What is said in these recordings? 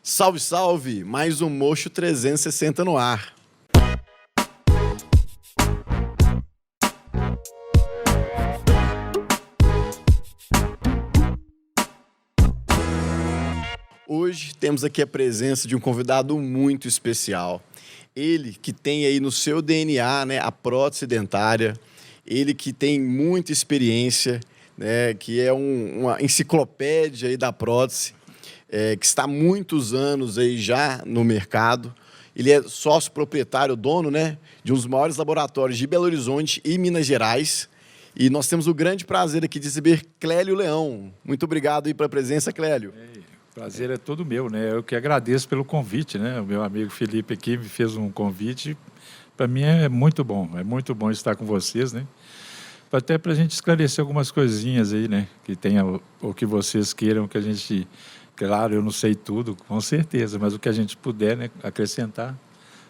Salve, salve! Mais um Mocho 360 no ar. Hoje temos aqui a presença de um convidado muito especial. Ele que tem aí no seu DNA, né, a prótese dentária, ele que tem muita experiência, né, que é uma enciclopédia aí da prótese, que está há muitos anos aí já no mercado. Ele é sócio proprietário, dono, né, de um dos maiores laboratórios de Belo Horizonte e Minas Gerais. E nós temos o grande prazer aqui de receber Clélio Leão. Muito obrigado aí pela presença, Clélio. O prazer é todo meu, né? Eu que agradeço pelo convite, né? O meu amigo Felipe aqui me fez um convite. Para mim é muito bom estar com vocês, né? Até para a gente esclarecer algumas coisinhas aí, né? Que tenha o que vocês queiram que a gente... Claro, eu não sei tudo, com certeza, mas o que a gente puder, né, acrescentar,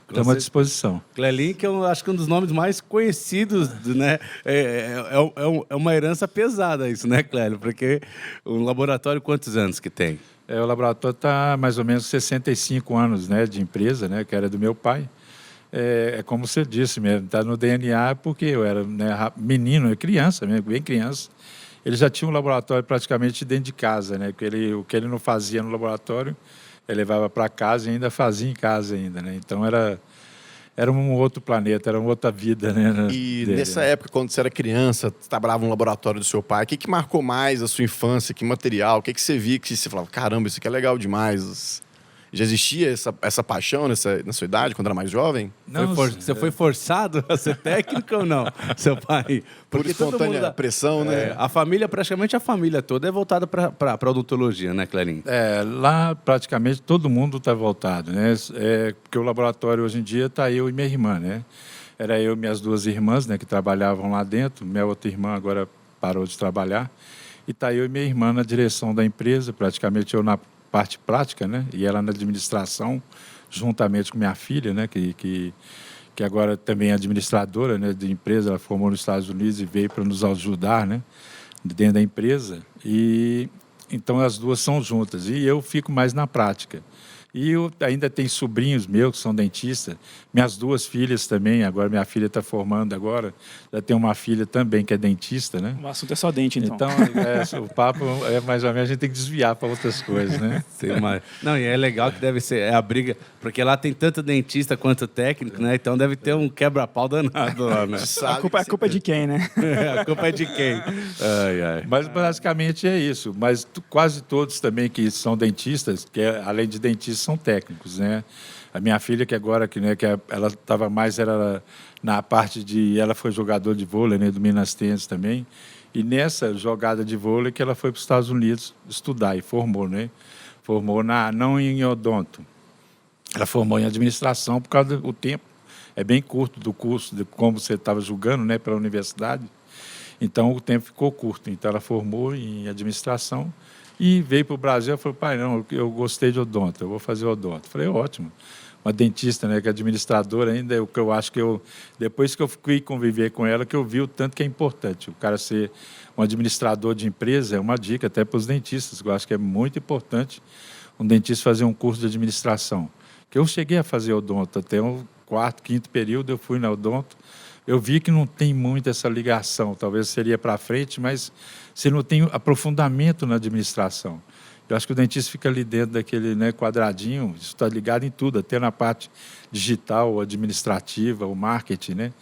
estamos à disposição. Clelinho, que eu acho que é um dos nomes mais conhecidos, né? É uma herança pesada isso, né, Clélio? Porque um laboratório, quantos anos que tem? O laboratório está mais ou menos 65 anos, né, de empresa, né, que era do meu pai. É como você disse mesmo, está no DNA, porque eu era, né, menino, criança mesmo, bem criança. Ele já tinha um laboratório praticamente dentro de casa, né? O que ele não fazia no laboratório, ele levava para casa e ainda fazia em casa ainda, né? Então era um outro planeta, era uma outra vida, né? E nessa época, quando você era criança, você trabalhava no laboratório do seu pai, o que marcou mais a sua infância? Que material? O que você via que você falava, caramba, isso aqui é legal demais? Já existia essa paixão na sua idade, quando era mais jovem? Não, você foi forçado a ser técnico ou não, seu pai? Por espontânea pressão, né? A família, praticamente a família toda é voltada para odontologia, né, Clelinho? Lá praticamente todo mundo está voltado, né? Porque o laboratório hoje em dia está eu e minha irmã, né? Era eu e minhas duas irmãs, né, que trabalhavam lá dentro. Minha outra irmã agora parou de trabalhar. E está eu e minha irmã na direção da empresa, praticamente eu na parte prática, né? E ela na administração, juntamente com minha filha, né? Que agora também é administradora, né, de empresa. Ela formou nos Estados Unidos e veio para nos ajudar, né, dentro da empresa. E então as duas são juntas e eu fico mais na prática. E eu ainda tenho sobrinhos meus que são dentistas, minhas duas filhas também, agora minha filha está formando agora, já tem uma filha também que é dentista, né? O assunto é só dente, então. Então, o papo é mais ou menos, a gente tem que desviar para outras coisas, né? Não, e é legal que deve ser a briga, porque lá tem tanto dentista quanto técnico, né? Então deve ter um quebra-pau danado lá, né? A culpa é de quem, né? A culpa é de quem? Mas basicamente é isso. Mas quase todos também que são dentistas, além de dentistas, são técnicos, né? A minha filha, que agora, ela estava mais era na parte de... Ela foi jogador de vôlei, né, do Minas Tênis também. E nessa jogada de vôlei que ela foi para os Estados Unidos estudar e formou, né? Formou não em odonto. Ela formou em administração por causa do tempo. É bem curto do curso, de como você estava julgando, né, pela universidade. Então, o tempo ficou curto. Então, ela formou em administração e veio para o Brasil e falou, pai, não, eu gostei de odonto, eu vou fazer odonto. Falei, ótimo. Uma dentista, né, que é administradora ainda, o que eu acho que depois que eu fui conviver com ela, que eu vi o tanto que é importante. O cara ser um administrador de empresa é uma dica até para os dentistas, que eu acho que é muito importante um dentista fazer um curso de administração. Que eu cheguei a fazer odonto, até o quarto, quinto período eu fui na odonto. Eu vi que não tem muito essa ligação, talvez seria para frente, mas você não tem aprofundamento na administração. Eu acho que o dentista fica ali dentro daquele, né, quadradinho, isso está ligado em tudo, até na parte digital, administrativa, o marketing, né?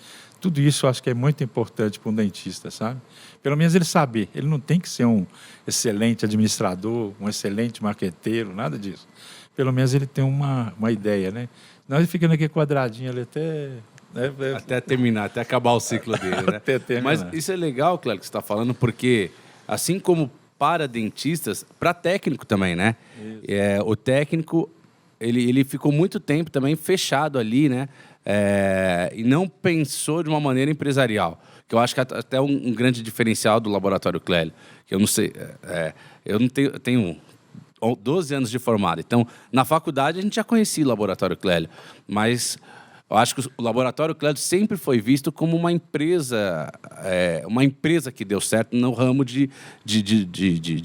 Tudo isso eu acho que é muito importante para um dentista, sabe? Pelo menos ele saber, ele não tem que ser um excelente administrador, um excelente marqueteiro, nada disso. Pelo menos ele tem uma ideia, né? Não, ele fica naquele quadradinho ali até terminar, até acabar o ciclo dele, né? Até terminar. Mas isso é legal, Cléber, que você está falando, porque assim como para dentistas, para técnico também, né? O técnico, ele ficou muito tempo também fechado ali, né? E não pensou de uma maneira empresarial, que eu acho que é até um grande diferencial do Laboratório Clélio, que eu não sei, eu não tenho 12 anos de formado, então na faculdade a gente já conhecia o Laboratório Clélio, mas eu acho que o Laboratório Clélio sempre foi visto como uma empresa que deu certo no ramo de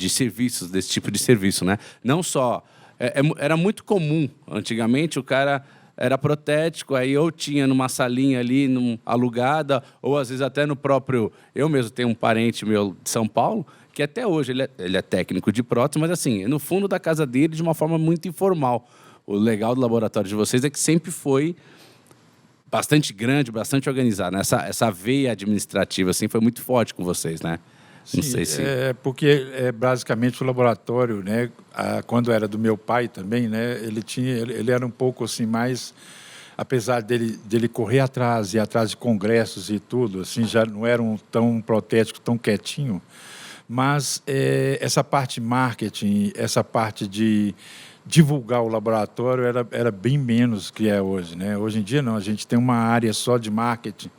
serviços, desse tipo de serviço, né? Não só Era muito comum, antigamente, o cara era protético, aí ou tinha numa salinha ali, alugada, ou às vezes até no próprio... Eu mesmo tenho um parente meu de São Paulo, que até hoje ele é técnico de prótese, mas assim, no fundo da casa dele, de uma forma muito informal. O legal do laboratório de vocês é que sempre foi bastante grande, bastante organizado, né? Essa veia administrativa assim, foi muito forte com vocês, né? Sim, não sei se... porque basicamente o laboratório, né, quando era do meu pai também, né, ele era um pouco assim mais, apesar dele correr atrás e atrás de congressos e tudo, assim, já não era tão protético, tão quietinho, mas essa parte marketing, essa parte de divulgar o laboratório era bem menos que é hoje, né? Hoje em dia não, a gente tem uma área só de marketing,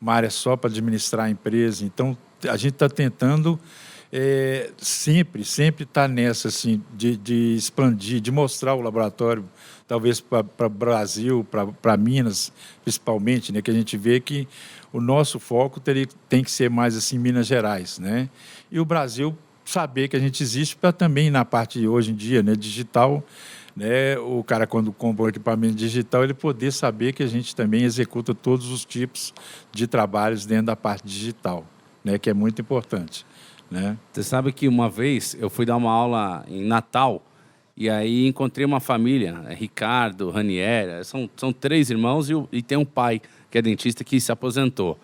uma área só para administrar a empresa, então a gente está tentando sempre estar nessa, assim, de expandir, de mostrar o laboratório, talvez para o Brasil, para Minas, principalmente, né, que a gente vê que o nosso foco tem que ser mais assim Minas Gerais, né? E o Brasil saber que a gente existe para também na parte hoje em dia, né, digital, né, o cara quando compra um equipamento digital ele poder saber que a gente também executa todos os tipos de trabalhos dentro da parte digital, né, que é muito importante, né? Você sabe que uma vez eu fui dar uma aula em Natal e aí encontrei uma família, Ricardo, Ranieri, são 3 irmãos e tem um pai que é dentista que se aposentou.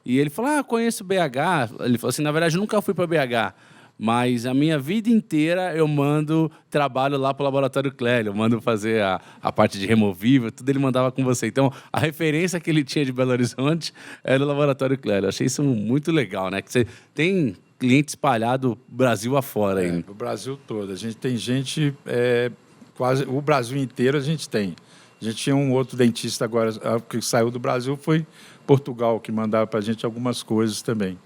E ele falou, conheço BH. Ele falou assim, na verdade, eu nunca fui para BH, mas a minha vida inteira eu mando trabalho lá para o Laboratório Clélio, eu mando fazer a parte de removível, tudo ele mandava com você. Então, a referência que ele tinha de Belo Horizonte era o Laboratório Clélio. Eu achei isso muito legal, né? Que você tem cliente espalhado Brasil afora aí. O Brasil todo. A gente tem gente, quase o Brasil inteiro a gente tem. A gente tinha um outro dentista agora que saiu do Brasil, foi Portugal, que mandava para a gente algumas coisas também,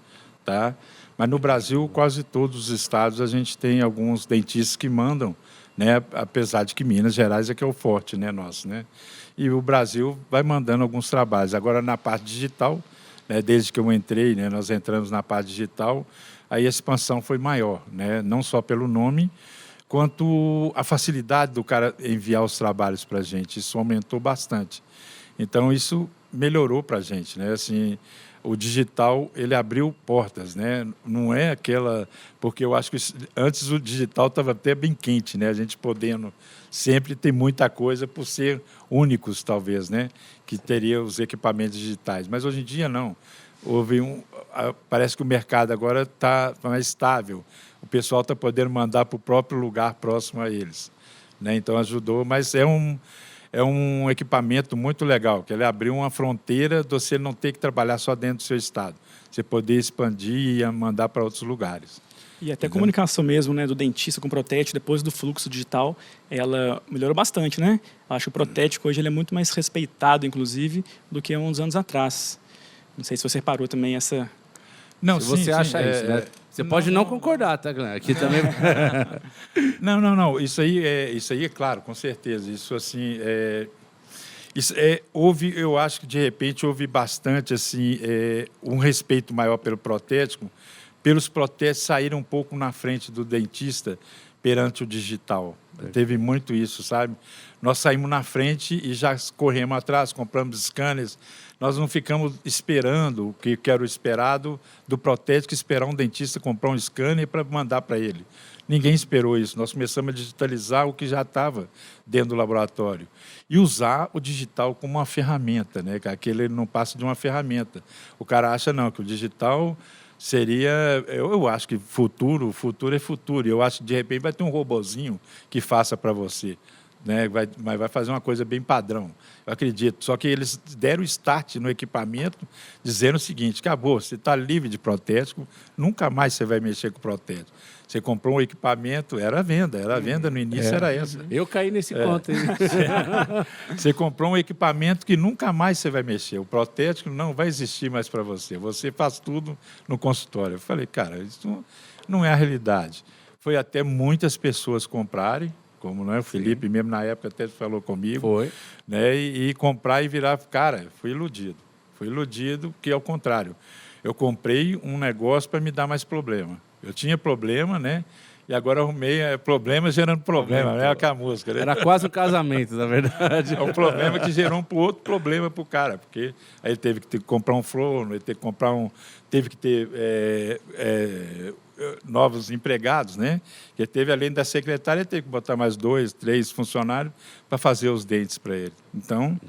tá? Mas no Brasil, quase todos os estados, a gente tem alguns dentistas que mandam, né? Apesar de que Minas Gerais é que é o forte, né, nosso, né? E o Brasil vai mandando alguns trabalhos. Agora, na parte digital, né, desde que eu entrei, né, nós entramos na parte digital, aí a expansão foi maior, né? Não só pelo nome, quanto a facilidade do cara enviar os trabalhos para a gente. Isso aumentou bastante. Então, isso melhorou para a gente, né? Assim, o digital, ele abriu portas, né? Não é aquela... Porque eu acho que antes o digital estava até bem quente, né? A gente podendo sempre ter muita coisa por ser únicos, talvez, né? Que teria os equipamentos digitais. Mas hoje em dia, não. Parece que o mercado agora está mais estável. O pessoal está podendo mandar para o próprio lugar próximo a eles, né? Então, ajudou. Mas é um equipamento muito legal, que ele abriu uma fronteira de você não ter que trabalhar só dentro do seu estado. Você poder expandir e mandar para outros lugares. E até a comunicação mesmo, né, do dentista com o protético, depois do fluxo digital, ela melhorou bastante, né? Acho que o protético hoje ele é muito mais respeitado, inclusive, do que há uns anos atrás. Não sei se você reparou também essa... Não, se você acha isso, né? Você pode não concordar, tá, Glenn? Aqui também... Não. Isso aí é claro, com certeza. Isso, assim, eu acho que, de repente, houve bastante, assim, um respeito maior pelo protético, pelos protéticos saírem um pouco na frente do dentista perante o digital. Teve muito isso, sabe? Nós saímos na frente e já corremos atrás, compramos scanners. Nós não ficamos esperando o que era o esperado do protético, esperar um dentista comprar um scanner para mandar para ele. Ninguém esperou isso. Nós começamos a digitalizar o que já estava dentro do laboratório e usar o digital como uma ferramenta, né? Aquele não passa de uma ferramenta. O cara acha não, que o digital seria... Eu acho que o futuro é futuro. Eu acho que, de repente, vai ter um robozinho que faça para você, né? Mas vai fazer uma coisa bem padrão. Eu acredito. Só que eles deram start no equipamento dizendo o seguinte, acabou, você está livre de protético, nunca mais você vai mexer com protético. Você comprou um equipamento, era a venda no início era essa. Eu caí nesse ponto. Hein? Você comprou um equipamento que nunca mais você vai mexer. O protético não vai existir mais para você. Você faz tudo no consultório. Eu falei, cara, isso não é a realidade. Foi até muitas pessoas comprarem, como, né, o Felipe mesmo na época até falou comigo. Foi. Né, e comprar e virar... Cara, fui iludido. Fui iludido, que é o contrário. Eu comprei um negócio para me dar mais problema. Eu tinha problema, né? E agora arrumei problema gerando problema, né? Que a música, né? Era quase um casamento, na verdade. É um problema que gerou outro problema para o cara, porque aí ele teve que comprar um forno, ele teve que ter novos empregados, né? Ele teve, além da secretária, ele teve que botar mais 2, 3 funcionários para fazer os dentes para ele. Então,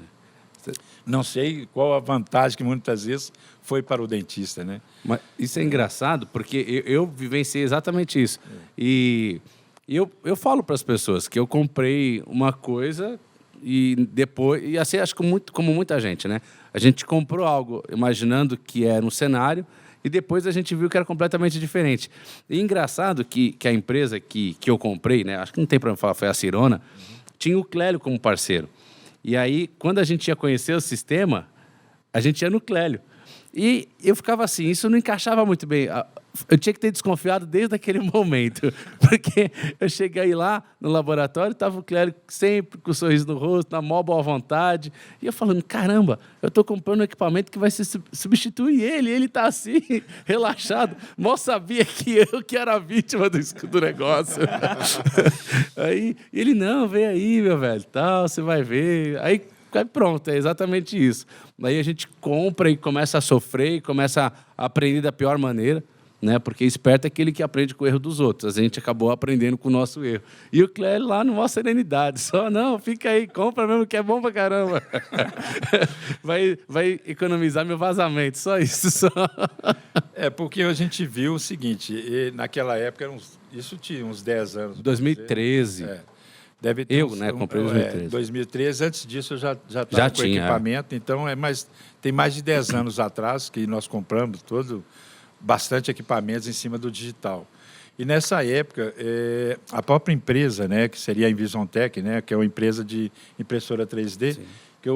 não sei qual a vantagem que muitas vezes foi para o dentista, né? Mas isso é engraçado, porque eu vivenciei exatamente isso. E eu falo para as pessoas que eu comprei uma coisa e depois... E assim, acho que como muita gente, né? A gente comprou algo imaginando que era um cenário e depois a gente viu que era completamente diferente. E engraçado que a empresa que eu comprei, né? Acho que não tem problema falar, foi a Cirona, tinha o Clélio como parceiro. E aí, quando a gente ia conhecer o sistema, a gente ia no Clélio. E eu ficava assim, isso não encaixava muito bem. Eu tinha que ter desconfiado desde aquele momento, porque eu cheguei lá no laboratório, estava o Clélio sempre com o sorriso no rosto, na maior boa vontade, e eu falando, caramba, eu estou comprando um equipamento que vai substituir ele está assim, relaxado, mal sabia que eu que era a vítima do negócio. Aí ele, não, vem aí, meu velho, tal, você vai ver. Aí pronto, é exatamente isso. Aí a gente compra e começa a sofrer, e começa a aprender da pior maneira, né? Porque esperto é aquele que aprende com o erro dos outros. A gente acabou aprendendo com o nosso erro. E o Clélio lá numa serenidade, só não, fica aí, compra mesmo que é bom pra caramba. vai economizar meu vazamento, só isso. Só. É, porque a gente viu o seguinte, naquela época, isso tinha uns 10 anos. 2013. Deve ter comprei em 2013. 2013, antes disso eu já estava com equipamento, então tem mais de 10 anos atrás que nós compramos bastante equipamentos em cima do digital. E nessa época, a própria empresa, né, que seria a Invisontec, né, que é uma empresa de impressora 3D, sim. Que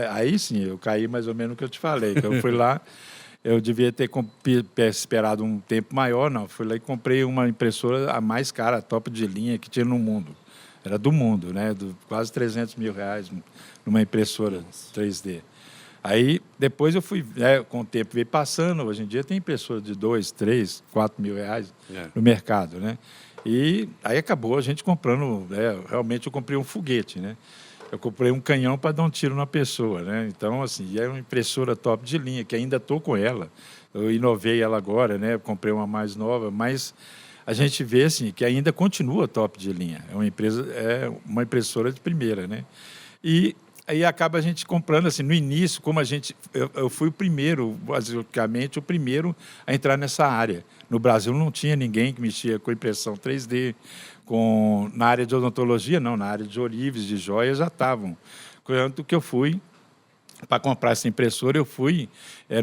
aí sim, eu caí mais ou menos no que eu te falei, que eu fui lá, eu devia ter esperado um tempo maior, não, fui lá e comprei uma impressora a mais cara, a top de linha que tinha no mundo. Era do mundo, né? Quase R$300 mil numa impressora 3D. Aí, depois eu fui, com o tempo veio passando, hoje em dia tem impressora de R$2, R$3, R$4 mil no mercado, né? E aí acabou a gente comprando, realmente eu comprei um foguete, né? Eu comprei um canhão para dar um tiro na pessoa, né? Então, assim, é uma impressora top de linha, que ainda estou com ela. Eu inovei ela agora, né? Comprei uma mais nova, mas a gente vê assim, que ainda continua top de linha. É uma impressora de primeira, né? E aí acaba a gente comprando, assim, no início, como eu fui o primeiro, basicamente, o primeiro a entrar nessa área. No Brasil não tinha ninguém que mexia com impressão 3D, na área de odontologia, não, na área de ourives, de joias, já estavam. Quanto que eu fui, para comprar essa impressora, eu fui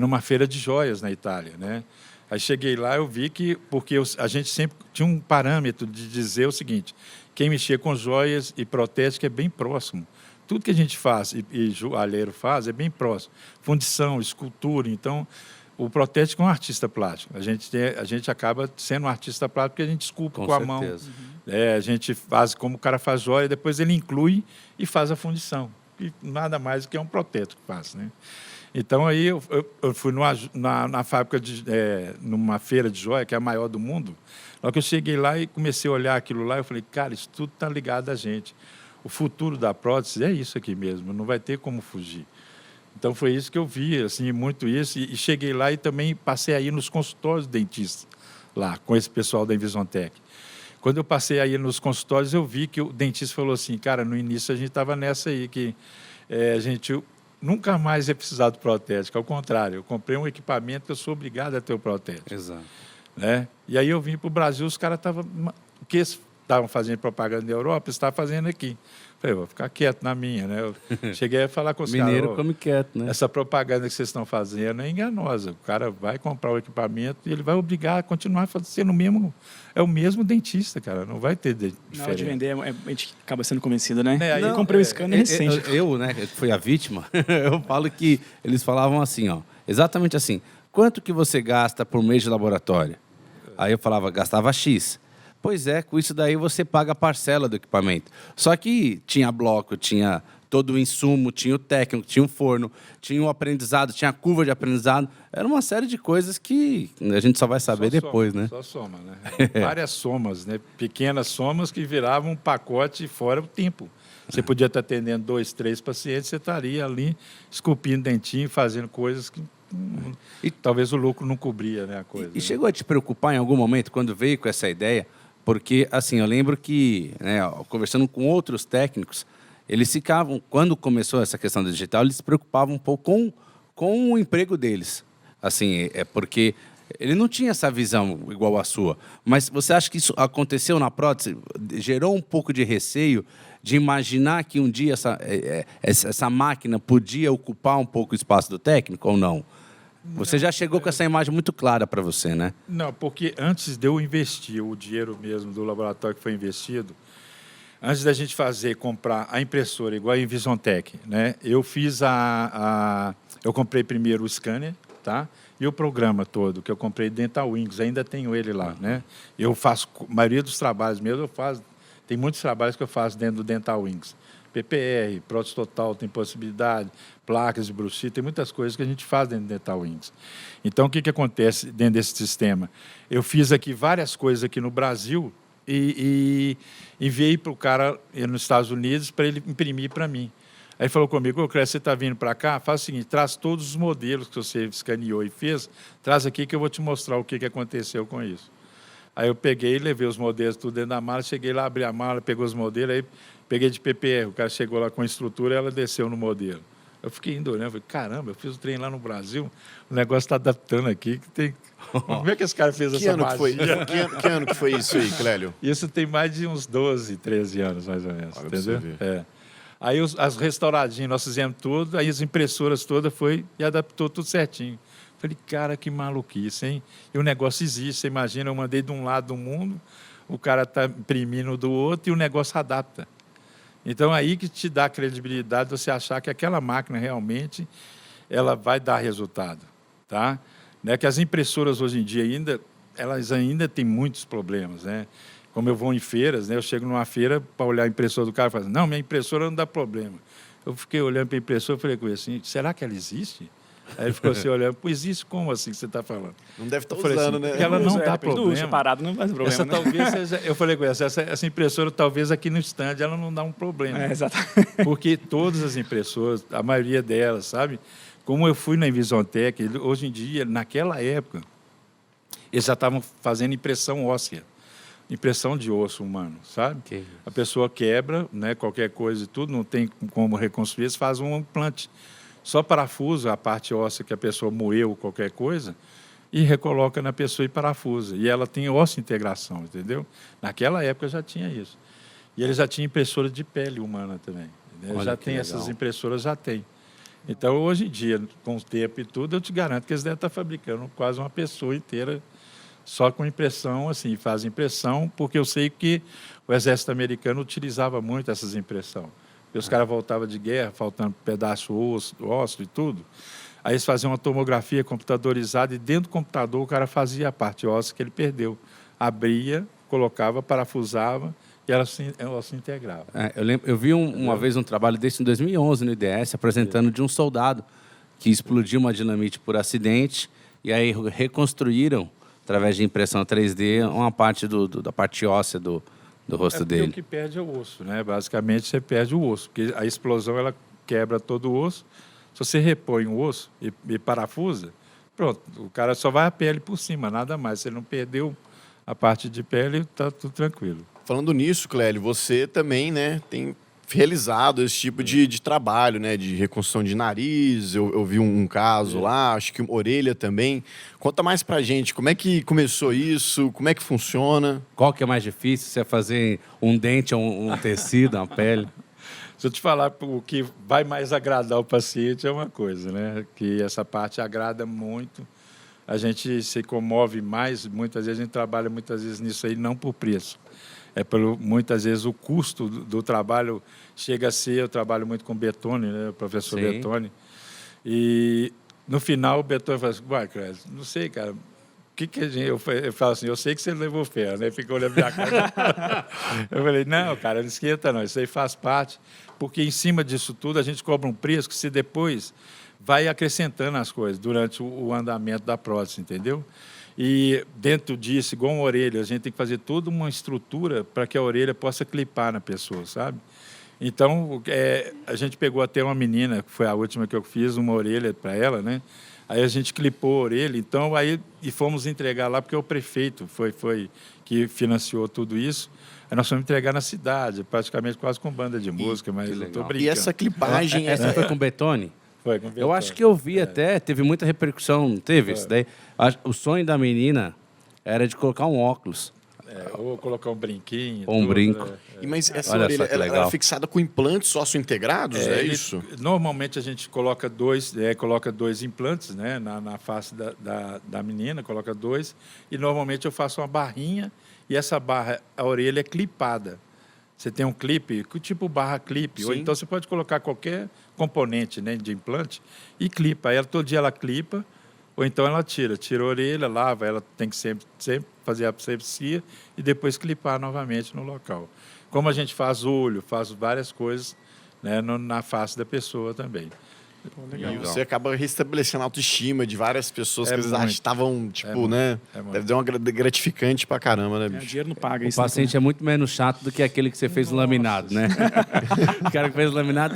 numa feira de joias na Itália, né? Aí cheguei lá, eu vi que, porque a gente sempre tinha um parâmetro de dizer o seguinte, quem mexia com joias e protética é bem próximo. Tudo que a gente faz e joalheiro faz é bem próximo. Fundição, escultura, então o protético é um artista plástico. A gente acaba sendo um artista plástico porque a gente esculpe com a mão. A gente faz como o cara faz joia, depois ele inclui e faz a fundição. E nada mais do que é um protético que faz, né? Então, aí eu fui na fábrica, numa feira de joia, que é a maior do mundo. Na hora que eu cheguei lá e comecei a olhar aquilo lá, eu falei, cara, isso tudo está ligado a gente. O futuro da prótese é isso aqui mesmo, não vai ter como fugir. Então, foi isso que eu vi, assim, muito isso. E cheguei lá e também passei aí nos consultórios dentistas, lá, com esse pessoal da Invisontec. Quando eu passei aí nos consultórios, eu vi que o dentista falou assim, cara, no início a gente estava nessa aí, que a gente nunca mais ia precisar do protético, ao contrário, eu comprei um equipamento que eu sou obrigado a ter o protético. Exato. Né? E aí eu vim para o Brasil, os caras estavam fazendo propaganda na Europa, estavam fazendo aqui. Falei, vou ficar quieto na minha, né? Eu cheguei a falar com os caras. Mineiro come quieto, né? Essa propaganda que vocês estão fazendo é enganosa. O cara vai comprar o equipamento e ele vai obrigar a continuar sendo o mesmo dentista, cara. Não vai ter diferença. Na hora de vender, a gente acaba sendo convencido, né? Aí eu comprei um scanner recente. Eu, né, que fui a vítima, eu falo que eles falavam assim, ó, exatamente assim, quanto que você gasta por mês de laboratório? Aí eu falava, gastava X. Pois é, com isso daí você paga a parcela do equipamento. Só que tinha bloco, tinha todo o insumo, tinha o técnico, tinha o forno, tinha o aprendizado, tinha a curva de aprendizado. Era uma série de coisas que a gente só vai saber depois, né? Só soma, né? Várias somas, né? Pequenas somas que viravam um pacote fora o tempo. Você podia estar atendendo 2, 3 pacientes, você estaria ali esculpindo dentinho, fazendo coisas que e talvez o lucro não cobria, né, a coisa. E chegou a te preocupar em algum momento quando veio com essa ideia? Porque, assim, eu lembro que, né, conversando com outros técnicos, eles ficavam, quando começou essa questão do digital, eles se preocupavam um pouco com o emprego deles. Assim, é porque ele não tinha essa visão igual a sua. Mas você acha que isso aconteceu na prótese? Gerou um pouco de receio de imaginar que um dia essa máquina podia ocupar um pouco o espaço do técnico ou não? Você já chegou com essa imagem muito clara para você, né? Não, porque antes de eu investir o dinheiro mesmo do laboratório que foi investido, antes da gente comprar a impressora igual a Invisontech, né? Eu fiz eu comprei primeiro o scanner, tá? E o programa todo que eu comprei Dental Wings, ainda tenho ele lá, né? Eu faço a maioria dos trabalhos mesmo, tem muitos trabalhos que eu faço dentro do Dental Wings. PPR, prótese total, tem possibilidade, placas de bruxismo, tem muitas coisas que a gente faz dentro do Dental Wings. Então, o que acontece dentro desse sistema? Eu fiz aqui várias coisas aqui no Brasil e enviei para o cara nos Estados Unidos para ele imprimir para mim. Aí ele falou comigo, Clécio, você está vindo para cá? Faz o seguinte, traz todos os modelos que você escaneou e fez, traz aqui que eu vou te mostrar o que aconteceu com isso. Aí eu peguei, levei os modelos tudo dentro da mala, cheguei lá, abri a mala, pegou os modelos, aí peguei de PPR, o cara chegou lá com a estrutura e ela desceu no modelo. Eu fiquei indo olhando, falei, caramba, eu fiz o trem lá no Brasil, o negócio está adaptando aqui, que tem... Como é que esse cara fez essa magia? Que ano que foi isso aí, Clélio? Isso tem mais de uns 12, 13 anos, mais ou menos, olha, entendeu? É. Aí as restauradinhas, nós fizemos tudo, aí as impressoras todas foi e adaptou tudo certinho. Falei, cara, que maluquice, hein? E o negócio existe, você imagina, eu mandei de um lado do mundo, o cara está imprimindo do outro e o negócio adapta. Então, aí que te dá credibilidade você achar que aquela máquina realmente ela vai dar resultado, tá? Né? Que as impressoras hoje em dia elas ainda têm muitos problemas, né? Como eu vou em feiras, né? Eu chego numa feira para olhar a impressora do cara e falo, não, minha impressora não dá problema. Eu fiquei olhando para a impressora e falei com ele assim, será que ela existe? Aí ele ficou assim olhando, pô, existe como assim que você está falando? Não deve estar usando, assim, né? Porque ela não dá problema. Separado não faz problema, né? Talvez seja, eu falei com essa impressora, talvez aqui no stand, ela não dá um problema. Exatamente. Porque todas as impressoras, a maioria delas, sabe? Como eu fui na Invisontech, hoje em dia, naquela época, eles já estavam fazendo impressão óssea. Impressão de osso humano, sabe? Que... A pessoa quebra, né, qualquer coisa e tudo, não tem como reconstruir, eles fazem um implante. Só parafusa a parte óssea que a pessoa moeu, qualquer coisa, e recoloca na pessoa e parafusa. E ela tem osso-integração, entendeu? Naquela época já tinha isso. E ele já tinha impressora de pele humana também. Né? Já tem legal. essas impressoras, já tem. Então, hoje em dia, com o tempo e tudo, eu te garanto que eles devem estar fabricando quase uma pessoa inteira só com impressão, assim, faz impressão, porque eu sei que o exército americano utilizava muito essas impressões. Os caras voltavam de guerra, faltando pedaço osso e tudo. Aí eles faziam uma tomografia computadorizada e dentro do computador o cara fazia a parte óssea que ele perdeu. Abria, colocava, parafusava e ela se integrava. Eu vi uma vez um trabalho desse em 2011 no IDS, apresentando de um soldado que explodiu uma dinamite por acidente e aí reconstruíram, através de impressão 3D, uma parte da parte óssea do rosto dele. O que perde é o osso, né? Basicamente, você perde o osso, porque a explosão ela quebra todo o osso. Se você repõe o osso e parafusa, pronto, o cara só vai a pele por cima, nada mais. Se ele não perdeu a parte de pele, está tudo tranquilo. Falando nisso, Clélio, você também, né, tem realizado esse tipo de trabalho, né, de reconstrução de nariz. Eu vi um caso lá, acho que orelha também. Conta mais pra gente, como é que começou isso, como é que funciona? Qual que é mais difícil, se é fazer um dente ou um tecido, uma pele? Se eu te falar o que vai mais agradar o paciente é uma coisa, né, que essa parte agrada muito. A gente se comove mais, muitas vezes a gente trabalha nisso aí, não por preço. Muitas vezes o custo do trabalho chega a ser, eu trabalho muito com Betone, né, o professor Betone, e no final o Betone fala assim, vai, Clécio, não sei, cara, que a gente... Eu falo assim, eu sei que você levou ferro, né? Fica olhando minha cara. Eu falei, não, cara, não esquenta não, isso aí faz parte, porque em cima disso tudo a gente cobra um preço que se depois vai acrescentando as coisas durante o andamento da prótese, entendeu? E dentro disso, igual uma orelha, a gente tem que fazer toda uma estrutura para que a orelha possa clipar na pessoa, sabe? Então, a gente pegou até uma menina, que foi a última que eu fiz, uma orelha para ela, né? Aí a gente clipou a orelha, então e fomos entregar lá, porque o prefeito foi que financiou tudo isso. Aí nós fomos entregar na cidade, praticamente quase com banda de música, mas eu estou brincando. E essa clipagem... Essa foi com Betone? Foi com Eu acho que eu vi até, teve muita repercussão, não teve isso daí? O sonho da menina era de colocar um óculos. Ou colocar um brinquinho. Ou um brinco. Mas essa Olha orelha, só que ela legal. é fixada com implantes sócio-integrados, é isso? Normalmente a gente coloca dois implantes, né, na face da menina, coloca 2, e normalmente eu faço uma barrinha, e essa barra, a orelha é clipada. Você tem um clipe, tipo barra clipe, ou Sim. então você pode colocar qualquer componente, né, de implante e clipa. Aí todo dia ela clipa, ou então ela tira a orelha, lava, ela tem que sempre fazer a asepsia e depois clipar novamente no local. Como a gente faz olho, faz várias coisas, né, na face da pessoa também. E você acaba restabelecendo a autoestima de várias pessoas que às vezes muito. estavam, tipo, muito. né? É muito. Deve dar uma gratificante pra caramba, né, O bicho? dinheiro não paga O isso. paciente é muito menos chato do que aquele que você fez no laminado, né? O cara que fez o laminado,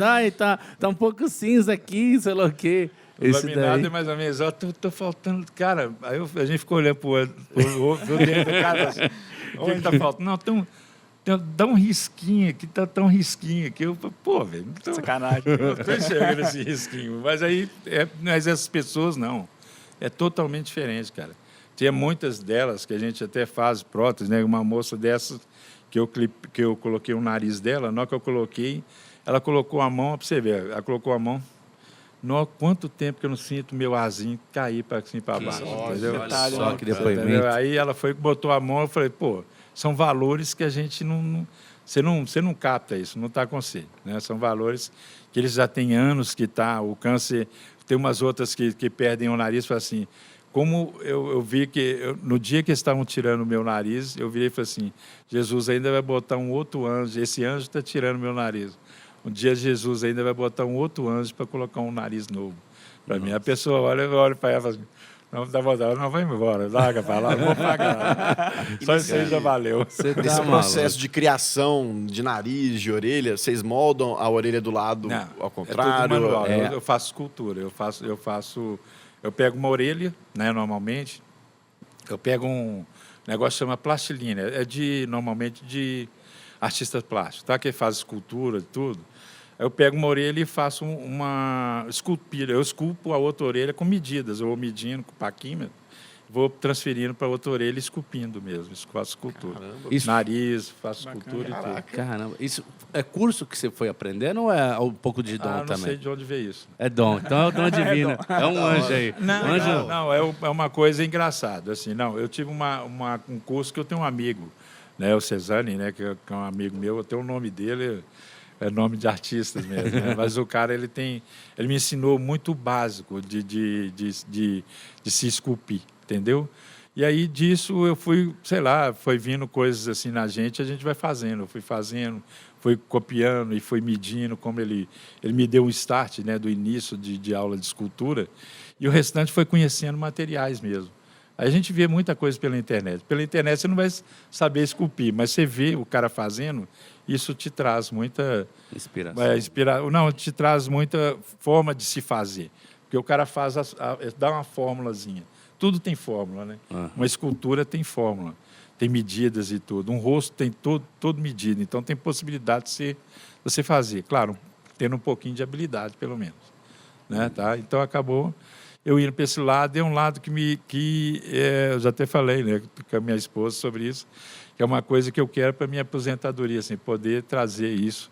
tá um pouco cinza aqui, sei lá o quê. O laminado é mais ou menos, tô faltando... Cara, aí a gente ficou olhando pro dedo do cara, assim, o que tá faltando? Não, dá um risquinho aqui, tá tão risquinho aqui. Eu, pô, velho, não Sacanagem. tô enxergando esse risquinho. Mas aí, mas essas pessoas não. É totalmente diferente, cara. Tinha muitas delas que a gente até faz prótese, né? Uma moça dessas que eu coloquei o nariz dela, na hora que eu coloquei, ela colocou a mão, para você ver, ela colocou a mão. Não, quanto tempo que eu não sinto meu azinho cair para assim, para baixo, entendeu? Olha só que Entendeu? depoimento. Aí ela foi, botou a mão, eu falei, pô, são valores que a gente você não capta isso, não está com você, né? São valores que eles já têm anos que tá, o câncer, tem umas outras que perdem o nariz, fala assim, como eu vi que, no dia que estavam tirando o meu nariz, eu virei e falei assim, Jesus ainda vai botar um outro anjo, esse anjo está tirando o meu nariz. Um dia Jesus ainda vai botar um outro anjo para colocar um nariz novo para mim. A pessoa olha para ela e fala assim, não dá vontade, não, vai embora, larga para lá, não vou pagar. Só isso aí já valeu. Você tá Nesse maluco. processo de criação de nariz, de orelha, vocês moldam a orelha do lado Não, ao contrário? É tudo manual. Eu faço escultura. Eu pego uma orelha, né, normalmente. Eu pego um negócio que chama plastilina. Normalmente de artistas plásticos, tá? Que faz escultura e tudo. Eu pego uma orelha e faço uma esculpida. Eu esculpo a outra orelha com medidas. Eu vou medindo com o paquímetro, vou transferindo para outra orelha e esculpindo mesmo. Faço escultura. Isso- Nariz, faço escultura e tudo. Caramba, isso é curso que você foi aprendendo ou é um pouco de dom Não também? sei de onde veio isso. É dom, então é o dom divino. É um anjo aí. Anjo. É uma coisa engraçada. Assim, não, eu tive um curso que eu tenho um amigo, né, o Cesani, né, que é um amigo meu, eu tenho o nome dele, é nome de artistas mesmo, né? Mas o cara, ele me ensinou muito básico de se esculpir, entendeu? E aí disso eu fui, sei lá, foi vindo coisas assim na gente, a gente vai fazendo, eu fui fazendo, fui copiando e fui medindo, como ele me deu um start, né, do início de aula de escultura, e o restante foi conhecendo materiais mesmo. Aí a gente vê muita coisa pela internet. Pela internet você não vai saber esculpir, mas você vê o cara fazendo, isso te traz muita... Inspiração. Não, te traz muita forma de se fazer. Porque o cara faz, dá uma fórmulazinha. Tudo tem fórmula, né? Uhum. Uma escultura tem fórmula, tem medidas e tudo. Um rosto tem todo medida. Então tem possibilidade de você fazer. Claro, tendo um pouquinho de habilidade, pelo menos. Né? Tá? Então acabou eu indo para esse lado. É um lado eu já até falei, né, com a minha esposa sobre isso, que é uma coisa que eu quero para a minha aposentadoria, assim, poder trazer isso,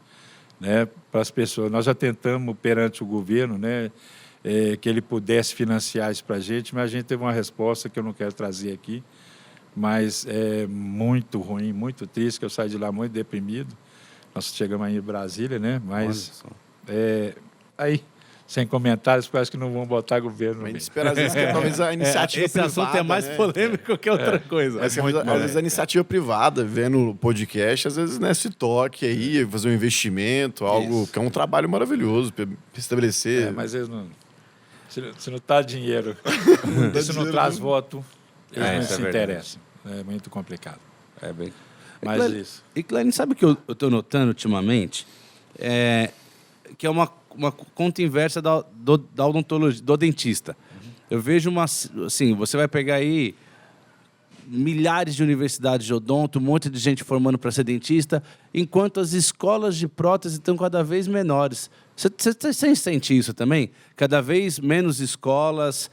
né, para as pessoas. Nós já tentamos perante o governo, né, que ele pudesse financiar isso para a gente, mas a gente teve uma resposta que eu não quero trazer aqui, mas é muito ruim, muito triste, que eu saí de lá muito deprimido. Nós chegamos aí em Brasília, né, mas aí sem comentários, porque eu acho que não vão botar governo no A gente meio. espera, às vezes, que talvez a iniciativa Esse privada... assunto é mais né? polêmico que outra coisa. Às vezes a iniciativa privada, vendo o podcast, às vezes, né, se toque aí, fazer um investimento, algo que é um trabalho maravilhoso para estabelecer. Mas eles não... Se não está dinheiro, se não dinheiro, traz não. voto, eles não isso é se verdade. interessam. É muito complicado. É bem... Mas isso. E, Clélio, sabe o que eu estou notando ultimamente? Que é uma conta inversa da odontologia, do dentista. Eu vejo assim, você vai pegar aí milhares de universidades de odonto, um monte de gente formando para ser dentista, enquanto as escolas de prótese estão cada vez menores. Você sente isso também? Cada vez menos escolas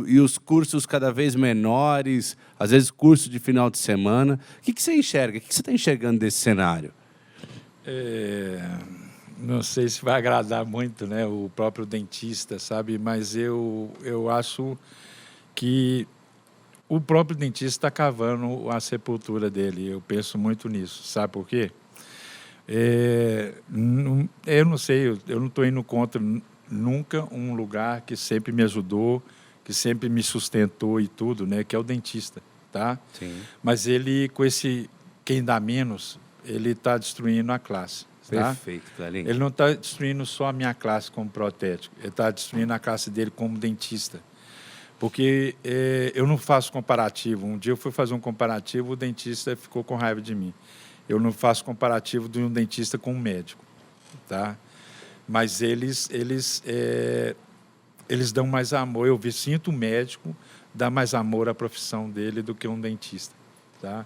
e os cursos cada vez menores, às vezes curso de final de semana. O que você enxerga? O que você está enxergando desse cenário? Não sei se vai agradar muito, né, o próprio dentista, sabe? Mas eu acho que o próprio dentista está cavando a sepultura dele. Eu penso muito nisso. Sabe por quê? Eu não sei, eu não estou indo contra nunca um lugar que sempre me ajudou, que sempre me sustentou e tudo, né, que é o dentista, tá? Sim. Mas ele, com esse quem dá menos, ele está destruindo a classe. Tá? Perfeito, Clélinho. Ele não está destruindo só a minha classe como protético, ele está destruindo a classe dele como dentista. Porque eu não faço comparativo. Um dia eu fui fazer um comparativo, o dentista ficou com raiva de mim. Eu não faço comparativo de um dentista com um médico. Tá? Mas eles dão mais amor. Eu sinto o médico dar mais amor à profissão dele do que um dentista. Tá?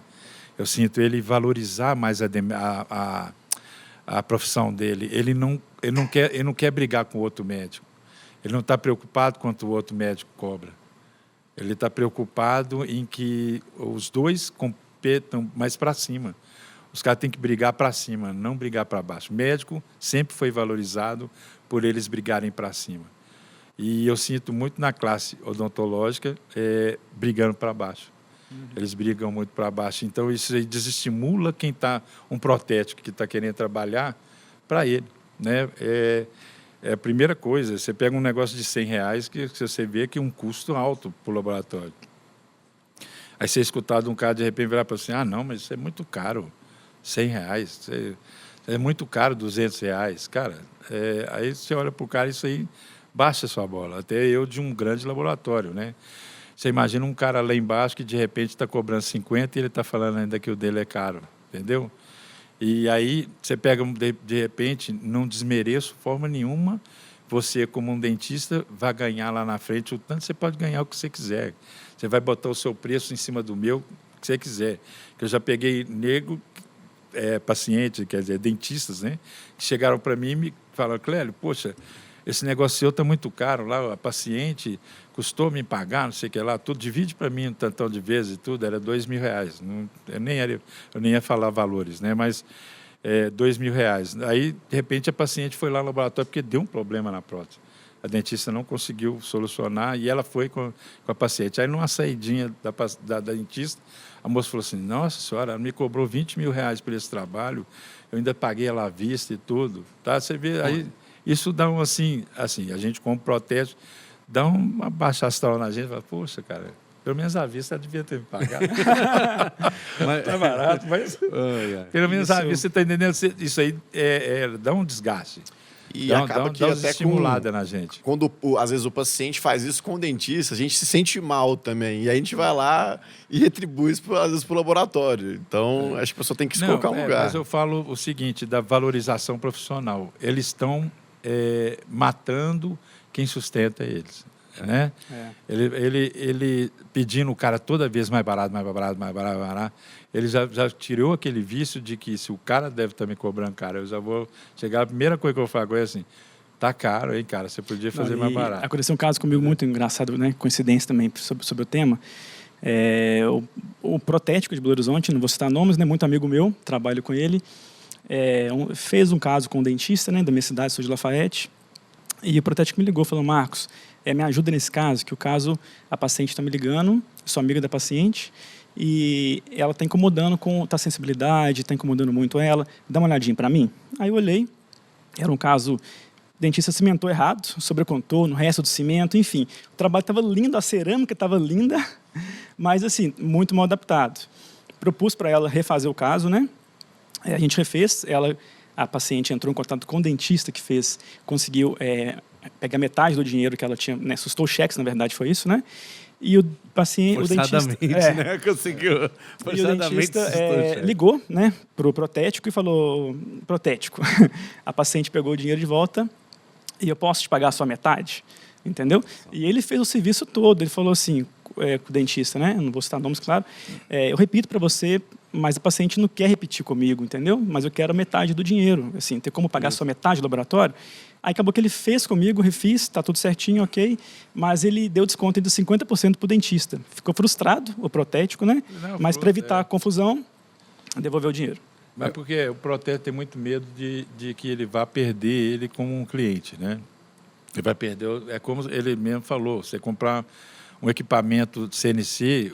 Eu sinto ele valorizar mais a profissão dele. Ele não quer brigar com o outro médico. Ele não está preocupado quanto o outro médico cobra. Ele está preocupado em que os dois competam mais para cima. Os caras têm que brigar para cima, não brigar para baixo. O médico sempre foi valorizado por eles brigarem para cima. E eu sinto muito na classe odontológica brigando para baixo. Eles brigam muito para baixo. Então, isso aí desestimula quem está, um protético que está querendo trabalhar, para ele. Né? É a primeira coisa. Você pega um negócio de R$100 que você vê que é um custo alto para o laboratório. Aí você escutar de um cara, de repente, virar para você, não, mas isso é muito caro, R$100. É muito caro, R$200. Cara, aí você olha para o cara, isso aí baixa a sua bola. Até eu de um grande laboratório, né? Você imagina um cara lá embaixo que, de repente, está cobrando 50 e ele está falando ainda que o dele é caro, entendeu? E aí você pega, de repente, não desmereço de forma nenhuma, você, como um dentista, vai ganhar lá na frente o tanto, você pode ganhar o que você quiser. Você vai botar o seu preço em cima do meu, o que você quiser. Eu já peguei pacientes, quer dizer, dentistas, né, que chegaram para mim e me falaram, Clélio, poxa, esse negócio seu está muito caro, lá a paciente custou me pagar, não sei o que lá, tudo, divide para mim um tantão de vezes e tudo, era R$2.000. Eu nem ia falar valores, né? Mas R$2.000. Aí, de repente, a paciente foi lá no laboratório porque deu um problema na prótese. A dentista não conseguiu solucionar e ela foi com a paciente. Aí, numa saidinha da dentista, a moça falou assim, nossa senhora, ela me cobrou R$20.000 por esse trabalho, eu ainda paguei ela à vista e tudo. Tá? Você vê, aí, isso dá um assim, a gente como protético, dá uma baixa astral na gente, fala, poxa, cara, pelo menos à vista ela devia ter me pagado. Tá barato, mas pelo menos à vista, você está entendendo? Isso aí dá um desgaste. E acaba que dá uma até estimulada na gente. Quando, às vezes, o paciente faz isso com o dentista, a gente se sente mal também. E aí a gente vai lá e retribui isso, às vezes, para o laboratório. Então, acho que a pessoa tem que se colocar no lugar. Mas eu falo o seguinte, da valorização profissional. Eles estão matando quem sustenta eles. Né? Ele pedindo o cara toda vez mais barato, ele já tirou aquele vício de que se o cara deve estar me cobrando caro, eu já vou chegar, a primeira coisa que eu falo é assim, tá caro, hein, cara, você podia fazer mais barato. Aconteceu um caso comigo muito engraçado, né? Coincidência também sobre o tema. O protético de Belo Horizonte, não vou citar nomes, né? Muito amigo meu, trabalho com ele, fez um caso com um dentista, né, da minha cidade, sou de Lafayette, e o protético me ligou, falou, Marcos, me ajuda nesse caso, que o caso, a paciente está me ligando, sou amiga da paciente, e ela está incomodando com a sensibilidade, está incomodando muito ela, dá uma olhadinha para mim. Aí eu olhei, era um caso dentista cimentou errado, sobre o contorno, o resto do cimento, enfim. O trabalho estava lindo, a cerâmica estava linda, mas, assim, muito mal adaptado. Propus para ela refazer o caso, né? A gente refez, a paciente entrou em contato com o dentista que conseguiu pegar metade do dinheiro que ela tinha, né? Sustou cheques, na verdade, foi isso, né? E o paciente, forçadamente, o dentista, né? Conseguiu. Forçadamente. E o dentista ligou, né, pro protético e falou: protético, a paciente pegou o dinheiro de volta e eu posso te pagar a sua metade, entendeu? E ele fez o serviço todo. Ele falou assim, com o dentista, né? Eu não vou citar nomes, claro. Eu repito para você, mas a paciente não quer repetir comigo, entendeu? Mas eu quero metade do dinheiro, assim, ter como pagar a sua metade do laboratório. Aí acabou que ele fez comigo, refiz, está tudo certinho, ok, mas ele deu desconto de 50% para o dentista. Ficou frustrado, o protético, né? Não, mas para evitar a confusão, devolveu o dinheiro. Mas porque o protético tem muito medo de que ele vá perder ele como um cliente, né? Ele vai perder, é como ele mesmo falou, você comprar um equipamento CNC,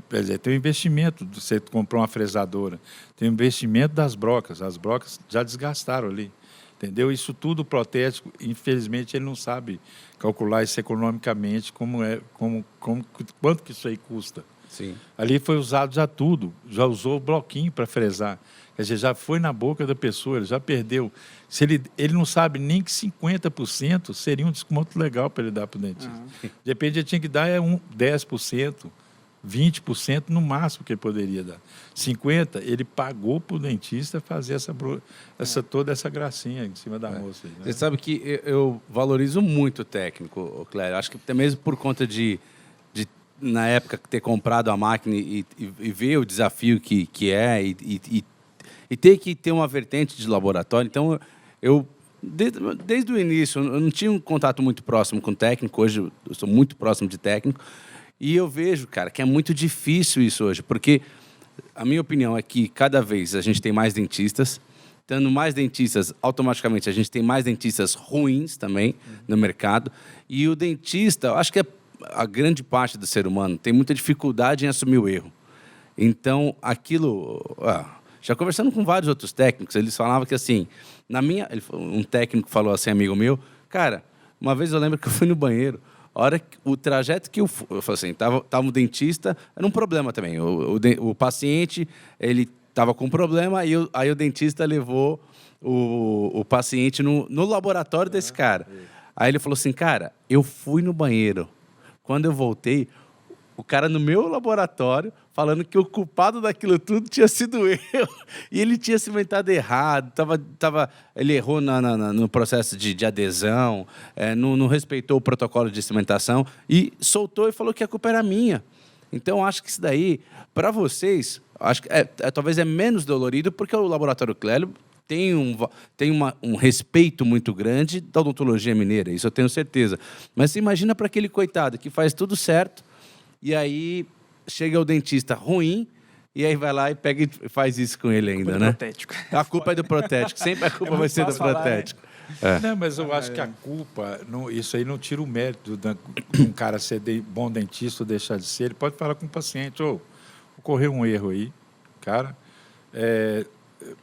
quer dizer, tem um investimento, você comprar uma fresadora, tem um investimento das brocas, as brocas já desgastaram ali. Entendeu? Isso tudo protético, infelizmente, ele não sabe calcular isso economicamente, quanto que isso aí custa. Sim. Ali foi usado já tudo, já usou o bloquinho para fresar. Quer dizer, já foi na boca da pessoa, ele já perdeu. Se ele não sabe nem que 50% seria um desconto legal para ele dar para o dentista. De repente, ele tinha que dar 10%. 20% no máximo que ele poderia dar. 50% ele pagou para o dentista fazer toda essa gracinha em cima da moça. Aí, né? Você sabe que eu valorizo muito o técnico, Clério. Acho que até mesmo por conta de na época, ter comprado a máquina e ver o desafio que é e ter que ter uma vertente de laboratório. Então, desde o início, eu não tinha um contato muito próximo com o técnico. Hoje, eu sou muito próximo de técnico. E eu vejo, cara, que é muito difícil isso hoje, porque a minha opinião é que cada vez a gente tem mais dentistas, tendo mais dentistas, automaticamente a gente tem mais dentistas ruins também no mercado, e o dentista, eu acho que a grande parte do ser humano tem muita dificuldade em assumir o erro. Então, já conversando com vários outros técnicos, eles falavam que assim, um técnico falou assim, amigo meu, cara, uma vez eu lembro que eu fui no banheiro, o trajeto que eu falei assim, tava um dentista, era um problema também. O paciente, ele estava com um problema, aí o dentista levou o paciente no laboratório desse cara. Aí ele falou assim, cara, eu fui no banheiro. Quando eu voltei, o cara no meu laboratório falando que o culpado daquilo tudo tinha sido eu. E ele tinha cimentado errado, ele errou no processo de adesão, não respeitou o protocolo de cimentação e soltou e falou que a culpa era minha. Então, acho que isso daí, para vocês, acho que talvez é menos dolorido, porque o Laboratório Clélio tem um respeito muito grande da odontologia mineira, isso eu tenho certeza. Mas você imagina para aquele coitado que faz tudo certo, e aí chega o dentista ruim, e aí vai lá e pega e faz isso com ele ainda, né? Protético. A culpa é do protético, sempre a culpa vai ser do protético. Não, mas eu acho que a culpa, isso aí não tira o mérito de um cara ser bom dentista ou deixar de ser. Ele pode falar com o paciente, ocorreu um erro aí, cara,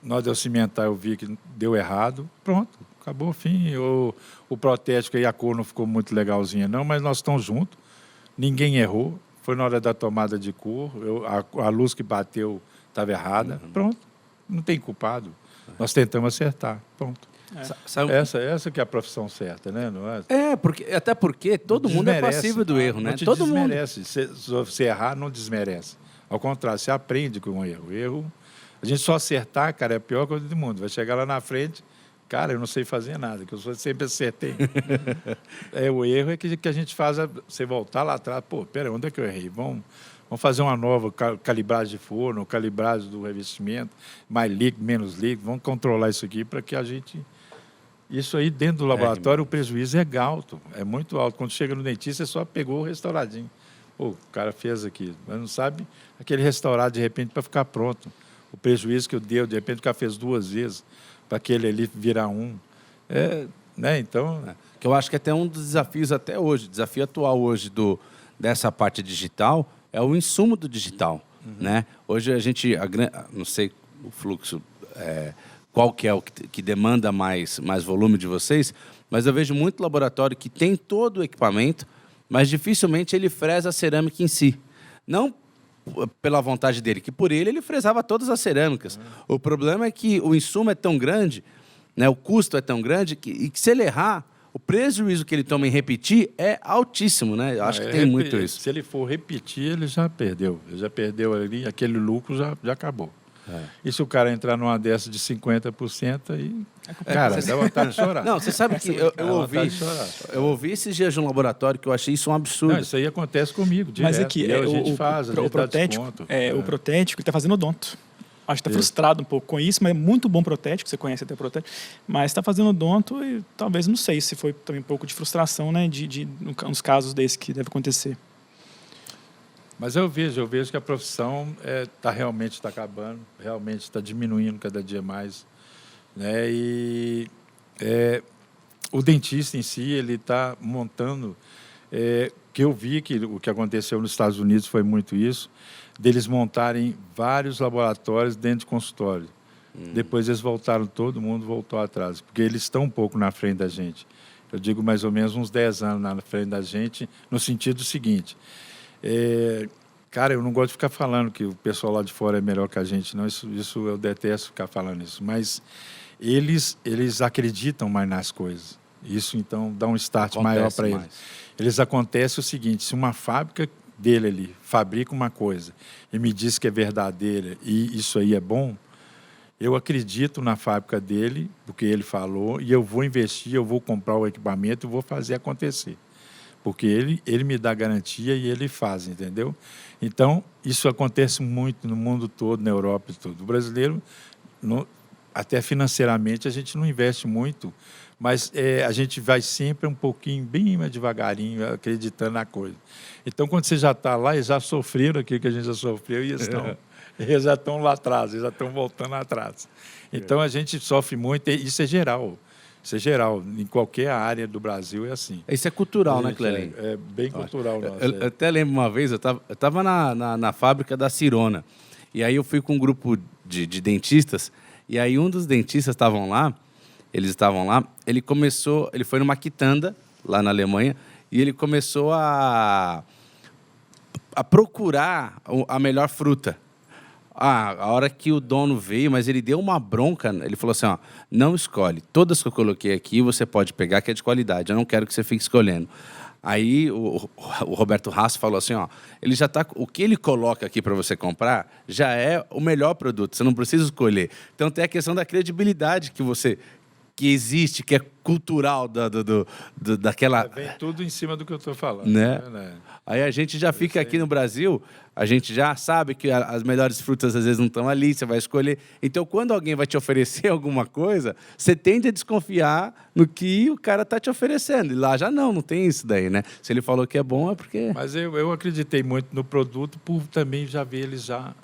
nós deu cimentar, eu vi que deu errado, pronto, acabou o fim. O protético aí, a cor não ficou muito legalzinha não, mas nós estamos juntos, ninguém errou, foi na hora da tomada de cor, a luz que bateu estava errada, pronto, não tem culpado, nós tentamos acertar, pronto. Essa que é a profissão certa, né? Não é? Até porque todo mundo é passível do erro, né? Não te Todo desmerece. Se você errar, não desmerece. Ao contrário, você aprende com o erro. O erro, a gente só acertar, cara, é a pior coisa do mundo. Vai chegar lá na frente, cara, eu não sei fazer nada, que eu sempre acertei. O erro é que a gente faz você voltar lá atrás. Pô, peraí, onde é que eu errei? Vamos fazer uma nova calibragem de forno, calibragem do revestimento, mais líquido, menos líquido. Vamos controlar isso aqui para que a gente... Isso aí, dentro do laboratório, o prejuízo é alto, é muito alto. Quando chega no dentista, você só pegou o restauradinho. Pô, o cara fez aqui, mas não sabe aquele restaurado, de repente, para ficar pronto. O prejuízo que eu dei, de repente, o cara fez 2 vezes, para aquele ali virar 1. Né? Então... Que eu acho que até um dos desafios até hoje, desafio atual hoje dessa parte digital, é o insumo do digital. Né? Hoje a gente, não sei o fluxo... qual que é o que demanda mais volume de vocês, mas eu vejo muito laboratório que tem todo o equipamento, mas dificilmente ele fresa a cerâmica em si. Não pela vontade dele, que por ele fresava todas as cerâmicas. O problema é que o insumo é tão grande, né, o custo é tão grande, que se ele errar, o prejuízo que ele toma em repetir é altíssimo, né? Eu acho que tem muito isso. Se ele for repetir, ele já perdeu. Ele já perdeu ali, aquele lucro já acabou. E se o cara entrar numa dessa de 50%, aí... Cara, dá vontade de chorar. Não, você sabe que eu ouvi esses dias de um laboratório que eu achei isso um absurdo. Não, isso aí acontece comigo, direto. Mas aqui, a gente faz, a gente dá desconto. O protético, ele está fazendo odonto. Acho que está frustrado um pouco com isso, mas é muito bom protético, você conhece até protético, mas está fazendo odonto e talvez, não sei, se foi também um pouco de frustração, né, nos casos desses que deve acontecer. Mas eu vejo que a profissão realmente está acabando, realmente está diminuindo cada dia mais, né? E o dentista em si, ele está montando, que eu vi que o que aconteceu nos Estados Unidos foi muito isso, deles montarem vários laboratórios dentro de consultório. Depois eles voltaram, todo mundo voltou atrás, porque eles estão um pouco na frente da gente. Eu digo mais ou menos uns 10 anos na frente da gente, no sentido seguinte... Cara, eu não gosto de ficar falando que o pessoal lá de fora é melhor que a gente, não. Isso eu detesto ficar falando isso. Mas eles acreditam mais nas coisas. Isso, então, dá um start maior para eles. Eles acontece o seguinte, se uma fábrica dele ali fabrica uma coisa e me diz que é verdadeira e isso aí é bom, eu acredito na fábrica dele, do que ele falou, e eu vou investir, eu vou comprar o equipamento e vou fazer acontecer. Porque ele me dá garantia e ele faz, entendeu? Então, isso acontece muito no mundo todo, na Europa e tudo. O brasileiro, até financeiramente, a gente não investe muito, mas a gente vai sempre um pouquinho, bem mais devagarinho, acreditando na coisa. Então, quando você já está lá, eles já sofreram aquilo que a gente já sofreu e eles já estão lá atrás, eles já estão voltando atrás. Então, a gente sofre muito, e isso é geral. Isso é geral, em qualquer área do Brasil é assim. Isso é cultural, né, Clelinho? É bem cultural. Eu até lembro uma vez, eu estava na fábrica da Cirona, e aí eu fui com um grupo de dentistas, e aí um dos dentistas eles estavam lá, ele foi numa quitanda, lá na Alemanha, e ele começou a procurar a melhor fruta. A hora que o dono veio, mas ele deu uma bronca, ele falou assim, ó, não escolhe, todas que eu coloquei aqui você pode pegar que é de qualidade, eu não quero que você fique escolhendo. Aí o Roberto Haas falou assim, ó, ele já tá, o que ele coloca aqui para você comprar já é o melhor produto, você não precisa escolher. Então tem a questão da credibilidade que existe, que é cultural daquela... Vem tudo em cima do que eu estou falando. Né? Aí a gente já fica aqui no Brasil, a gente já sabe que as melhores frutas às vezes não estão ali, você vai escolher. Então, quando alguém vai te oferecer alguma coisa, você tende a desconfiar no que o cara está te oferecendo. E lá já não tem isso daí, né? Se ele falou que é bom, é porque... Mas eu acreditei muito no produto por também já ver eles já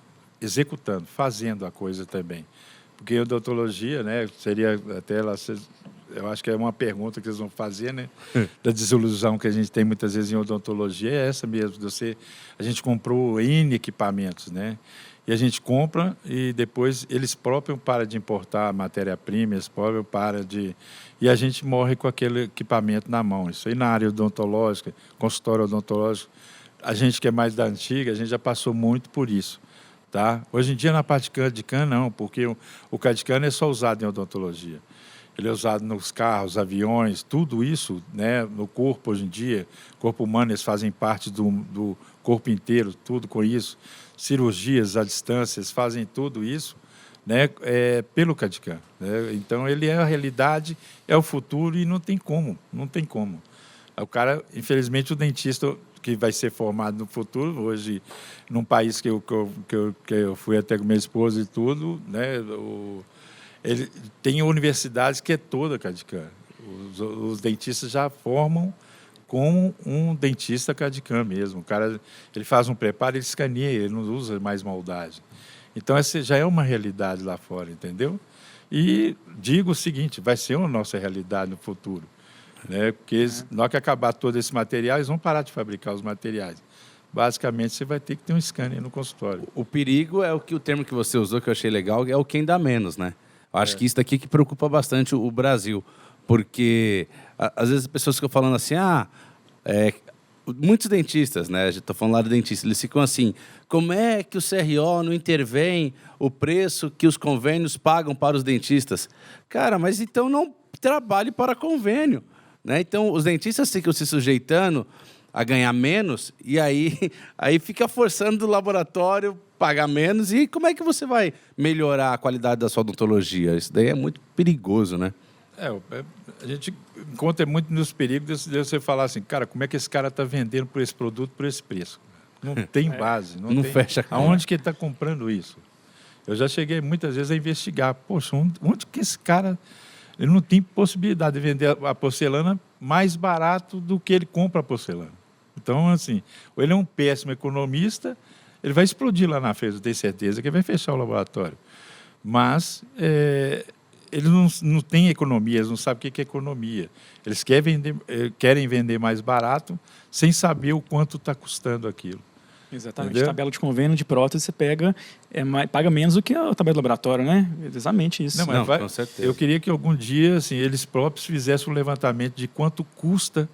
executando, fazendo a coisa também. Porque a odontologia, né, seria até lá, eu acho que é uma pergunta que eles vão fazer, né, da desilusão que a gente tem muitas vezes em odontologia, é essa mesmo, a gente comprou N equipamentos, né, e a gente compra e depois eles próprios param de importar matéria-prima, eles próprios param de... E a gente morre com aquele equipamento na mão. Isso aí na área odontológica, consultório odontológico, a gente que é mais da antiga, a gente já passou muito por isso. Tá? Hoje em dia, na parte de CAD, não, porque o CAD é só usado em odontologia. Ele é usado nos carros, aviões, tudo isso, né, no corpo hoje em dia. Corpo humano, eles fazem parte do corpo inteiro, tudo com isso. Cirurgias à distância, eles fazem tudo isso, né, pelo CAD. Né? Então, ele é a realidade, é o futuro e não tem como. O cara, infelizmente, o dentista... que vai ser formado no futuro, hoje, num país que eu fui até com minha esposa e tudo, né, ele tem universidades que é toda CAD/CAM. Os dentistas já formam com um dentista CAD/CAM mesmo. O cara, ele faz um preparo, ele escaneia, ele não usa mais moldagem. Então, essa já é uma realidade lá fora, entendeu? E digo o seguinte, vai ser uma nossa realidade no futuro. Né? Porque na hora que acabar todo esse material, eles vão parar de fabricar os materiais. Basicamente, você vai ter que ter um scanner no consultório. O perigo é o termo que você usou, que eu achei legal, é o quem dá menos, né? Eu acho que isso daqui que preocupa bastante o Brasil, porque às vezes as pessoas ficam falando assim, muitos dentistas, né? Estou falando lá de dentista, eles ficam assim, como é que o CRO não intervém o preço que os convênios pagam para os dentistas? Cara, mas então não trabalhe para convênio, né? Então os dentistas ficam se sujeitando a ganhar menos e aí fica forçando o laboratório pagar menos. E como é que você vai melhorar a qualidade da sua odontologia? Isso daí é muito perigoso, né? A gente encontra muito nos perigos de você falar assim, cara, como é que esse cara está vendendo por esse produto, por esse preço? Não tem base. Não tem... fecha a conta. Aonde que ele está comprando isso? Eu já cheguei muitas vezes a investigar. Poxa, onde que esse cara... Ele não tem possibilidade de vender a porcelana mais barato do que ele compra a porcelana. Então, assim, ou ele é um péssimo economista, ele vai explodir lá na frente, eu tenho certeza que ele vai fechar o laboratório. Mas... eles não têm economia, eles não sabem o que é economia. Eles querem vender mais barato sem saber o quanto está custando aquilo. Exatamente. Entendeu? Tabela de convênio de prótese você paga menos do que a tabela do laboratório, né? Exatamente isso. Não, com certeza. Eu queria que algum dia assim, eles próprios fizessem um levantamento de quanto custa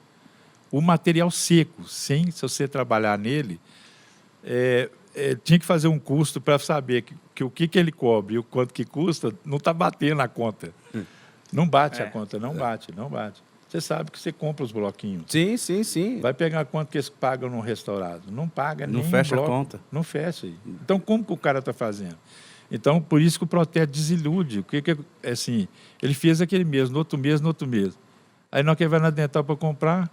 o material seco, sem se você trabalhar nele. Tinha que fazer um custo para saber que o que ele cobre e o quanto que custa, não está batendo a conta. Não bate a conta, não bate. Você sabe que você compra os bloquinhos. Sim. Vai pegar quanto que eles pagam no restaurado. Não paga nem Não fecha bloco. a conta. Não fecha. Então, como que o cara está fazendo? Então, por isso que o Protet desilude. Assim, ele fez aquele mês, no outro mês. Aí, na hora que ele vai na dental para comprar,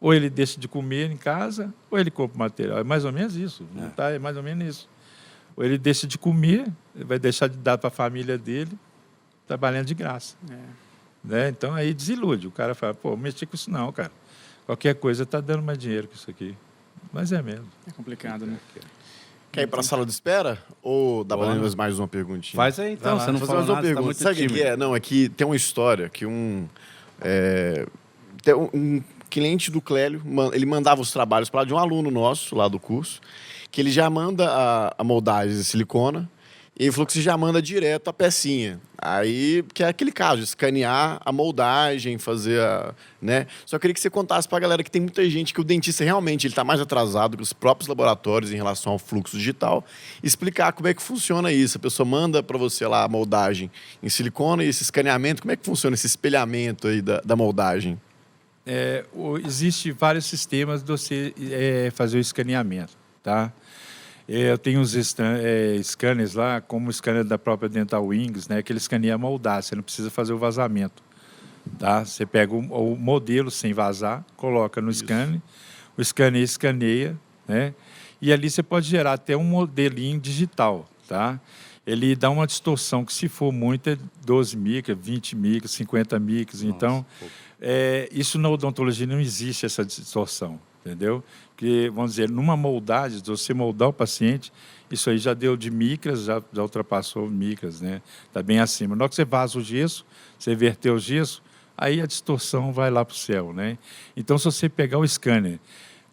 ou ele deixa de comer em casa, ou ele compra o material. É mais ou menos isso. É mais ou menos isso. Ou ele deixa de comer, ele vai deixar de dar para a família dele, trabalhando de graça. Né? Então, aí desilude. O cara fala, pô, mexi com isso não, cara. Qualquer coisa está dando mais dinheiro que isso aqui. Mas é mesmo. É complicado, né? Quer ir para a sala de espera? Ou dá para mais uma perguntinha? Faz aí, então. Você não fazer falou mais uma nada, pergunta. você tá muito Sabe o que tímido. é? Não, aqui tem uma história que um cliente do Clélio, ele mandava os trabalhos para de um aluno nosso, lá do curso, que ele já manda a moldagem de silicona, e ele falou que você já manda direto a pecinha. Aí, que é aquele caso, escanear a moldagem, fazer né? Só queria que você contasse para a galera que tem muita gente que o dentista realmente está mais atrasado que os próprios laboratórios em relação ao fluxo digital, explicar como é que funciona isso. A pessoa manda para você lá a moldagem em silicona e esse escaneamento, como é que funciona esse espelhamento aí da moldagem? Existe vários sistemas de você fazer o escaneamento, tá? Eu tenho uns scanners lá, como o scanner da própria Dental Wings, né, que ele escaneia a moldagem, você não precisa fazer o vazamento, tá? Você pega o modelo sem vazar, coloca no scanner, o scanner escaneia, né? E ali você pode gerar até um modelinho digital, tá? Ele dá uma distorção que, se for muito, é 12 micras, 20 micras, 50 micras. Então, isso na odontologia não existe essa distorção, entendeu? Porque, vamos dizer, numa moldagem, se você moldar o paciente, isso aí já deu de micras, já ultrapassou micras, né? Está bem acima. Na hora que você vaza o gesso, você verteu o gesso, aí a distorção vai lá para o céu, né? Então, se você pegar o scanner,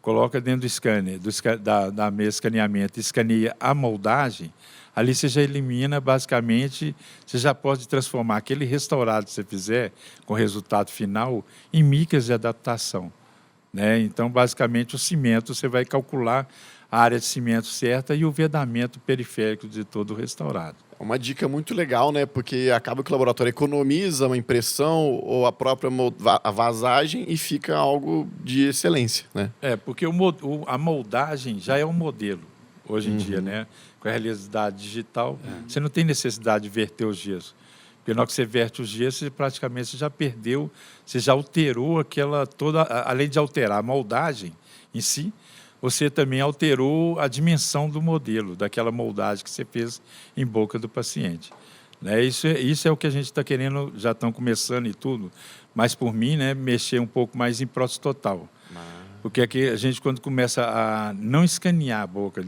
coloca dentro do scanner, da mesa de escaneamento, e escaneia a moldagem, ali você já elimina, basicamente, você já pode transformar aquele restaurado que você fizer, com resultado final, em micras de adaptação, né? Então, basicamente, o cimento, você vai calcular a área de cimento certa e o vedamento periférico de todo o restaurado. É uma dica muito legal, né? Porque acaba que o laboratório economiza uma impressão ou a própria a vazagem e fica algo de excelência, né? Porque a moldagem já é um modelo, hoje em dia, né? Com a realidade digital, você não tem necessidade de verter o gesso. Porque na hora que você verte o gesso, você praticamente já perdeu, você já alterou além de alterar a moldagem em si, você também alterou a dimensão do modelo, daquela moldagem que você fez em boca do paciente. Né? Isso é o que a gente está querendo, já estão começando e tudo, mas por mim, né, mexer um pouco mais em prótese total. Porque aqui a gente, quando começa a não escanear a boca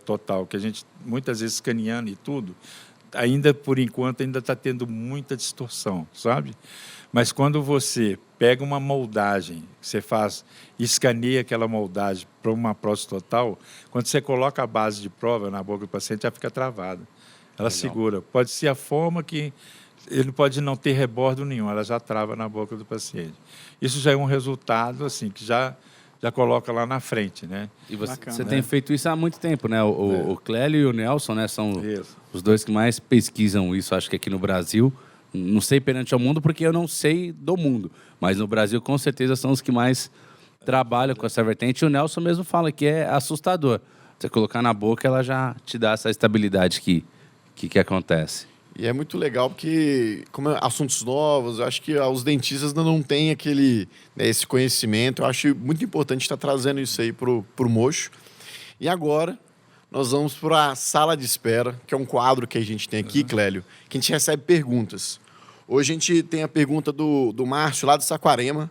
total, que a gente muitas vezes escaneando e tudo, ainda por enquanto ainda está tendo muita distorção, sabe? Mas quando você pega uma moldagem, que você faz, escaneia aquela moldagem para uma prótese total, quando você coloca a base de prova na boca do paciente, já fica travada. Ela segura. Pode ser a forma que ele pode não ter rebordo nenhum, ela já trava na boca do paciente. Isso já é um resultado assim que já coloca lá na frente, né? E você Bacana, tem feito isso há muito tempo, né? O Clélio e o Nelson, né, são os dois que mais pesquisam isso, acho que aqui no Brasil. Não sei perante ao mundo, porque eu não sei do mundo. Mas no Brasil, com certeza, são os que mais trabalham com essa vertente. E o Nelson mesmo fala que é assustador. Você colocar na boca, ela já te dá essa estabilidade que acontece. E é muito legal porque, como é assuntos novos, eu acho que os dentistas ainda não têm esse conhecimento. Eu acho muito importante estar trazendo isso aí pro Mocho. E agora, nós vamos para a sala de espera, que é um quadro que a gente tem aqui, Clélio, que a gente recebe perguntas. Hoje a gente tem a pergunta do Márcio, lá de Saquarema,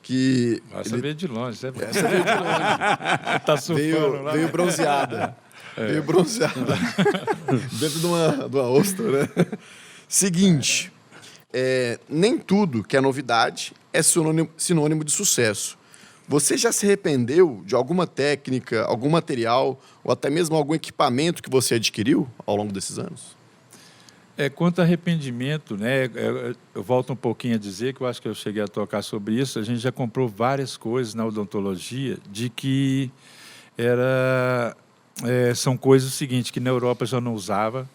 que... Essa veio de longe. Essa veio de longe. Tá surfando lá. Veio bronzeada. Veio bronzeada. Dentro de uma ostra, né? Seguinte, nem tudo que é novidade é sinônimo de sucesso. Você já se arrependeu de alguma técnica, algum material, ou até mesmo algum equipamento que você adquiriu ao longo desses anos? Quanto a arrependimento, né, eu volto um pouquinho a dizer que eu acho que eu cheguei a tocar sobre isso. A gente já comprou várias coisas na odontologia de que são coisas seguintes que na Europa já não usava.